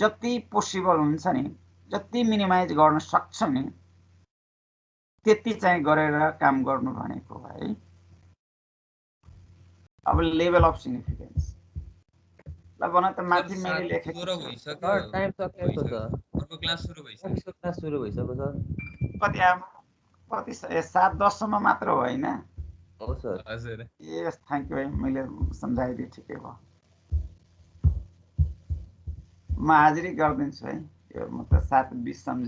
जति पोसिबल हुन्छ नि, जति मिनिमाइज गर्न सक्छ नि, त्यति चाहिँ गरेर काम गर्नु भनेको है. अब लेभल अफ सिग्निफिकेन्स ल भन त, माथि मैले लेखेको सर टाइम सकिएको छ. अर्को क्लास सुरु भइसक्यो. क्लास सुरु भइसक्यो सर. कति 7-10 सम्म मात्र हो हैन? हो सर. हजुर. यस, थ्यांक यू है, मैले सम्झाइदिए ठिकै भयो. म हाजिरी गरिदिन्छु है. यो म त 7:20 सम्झ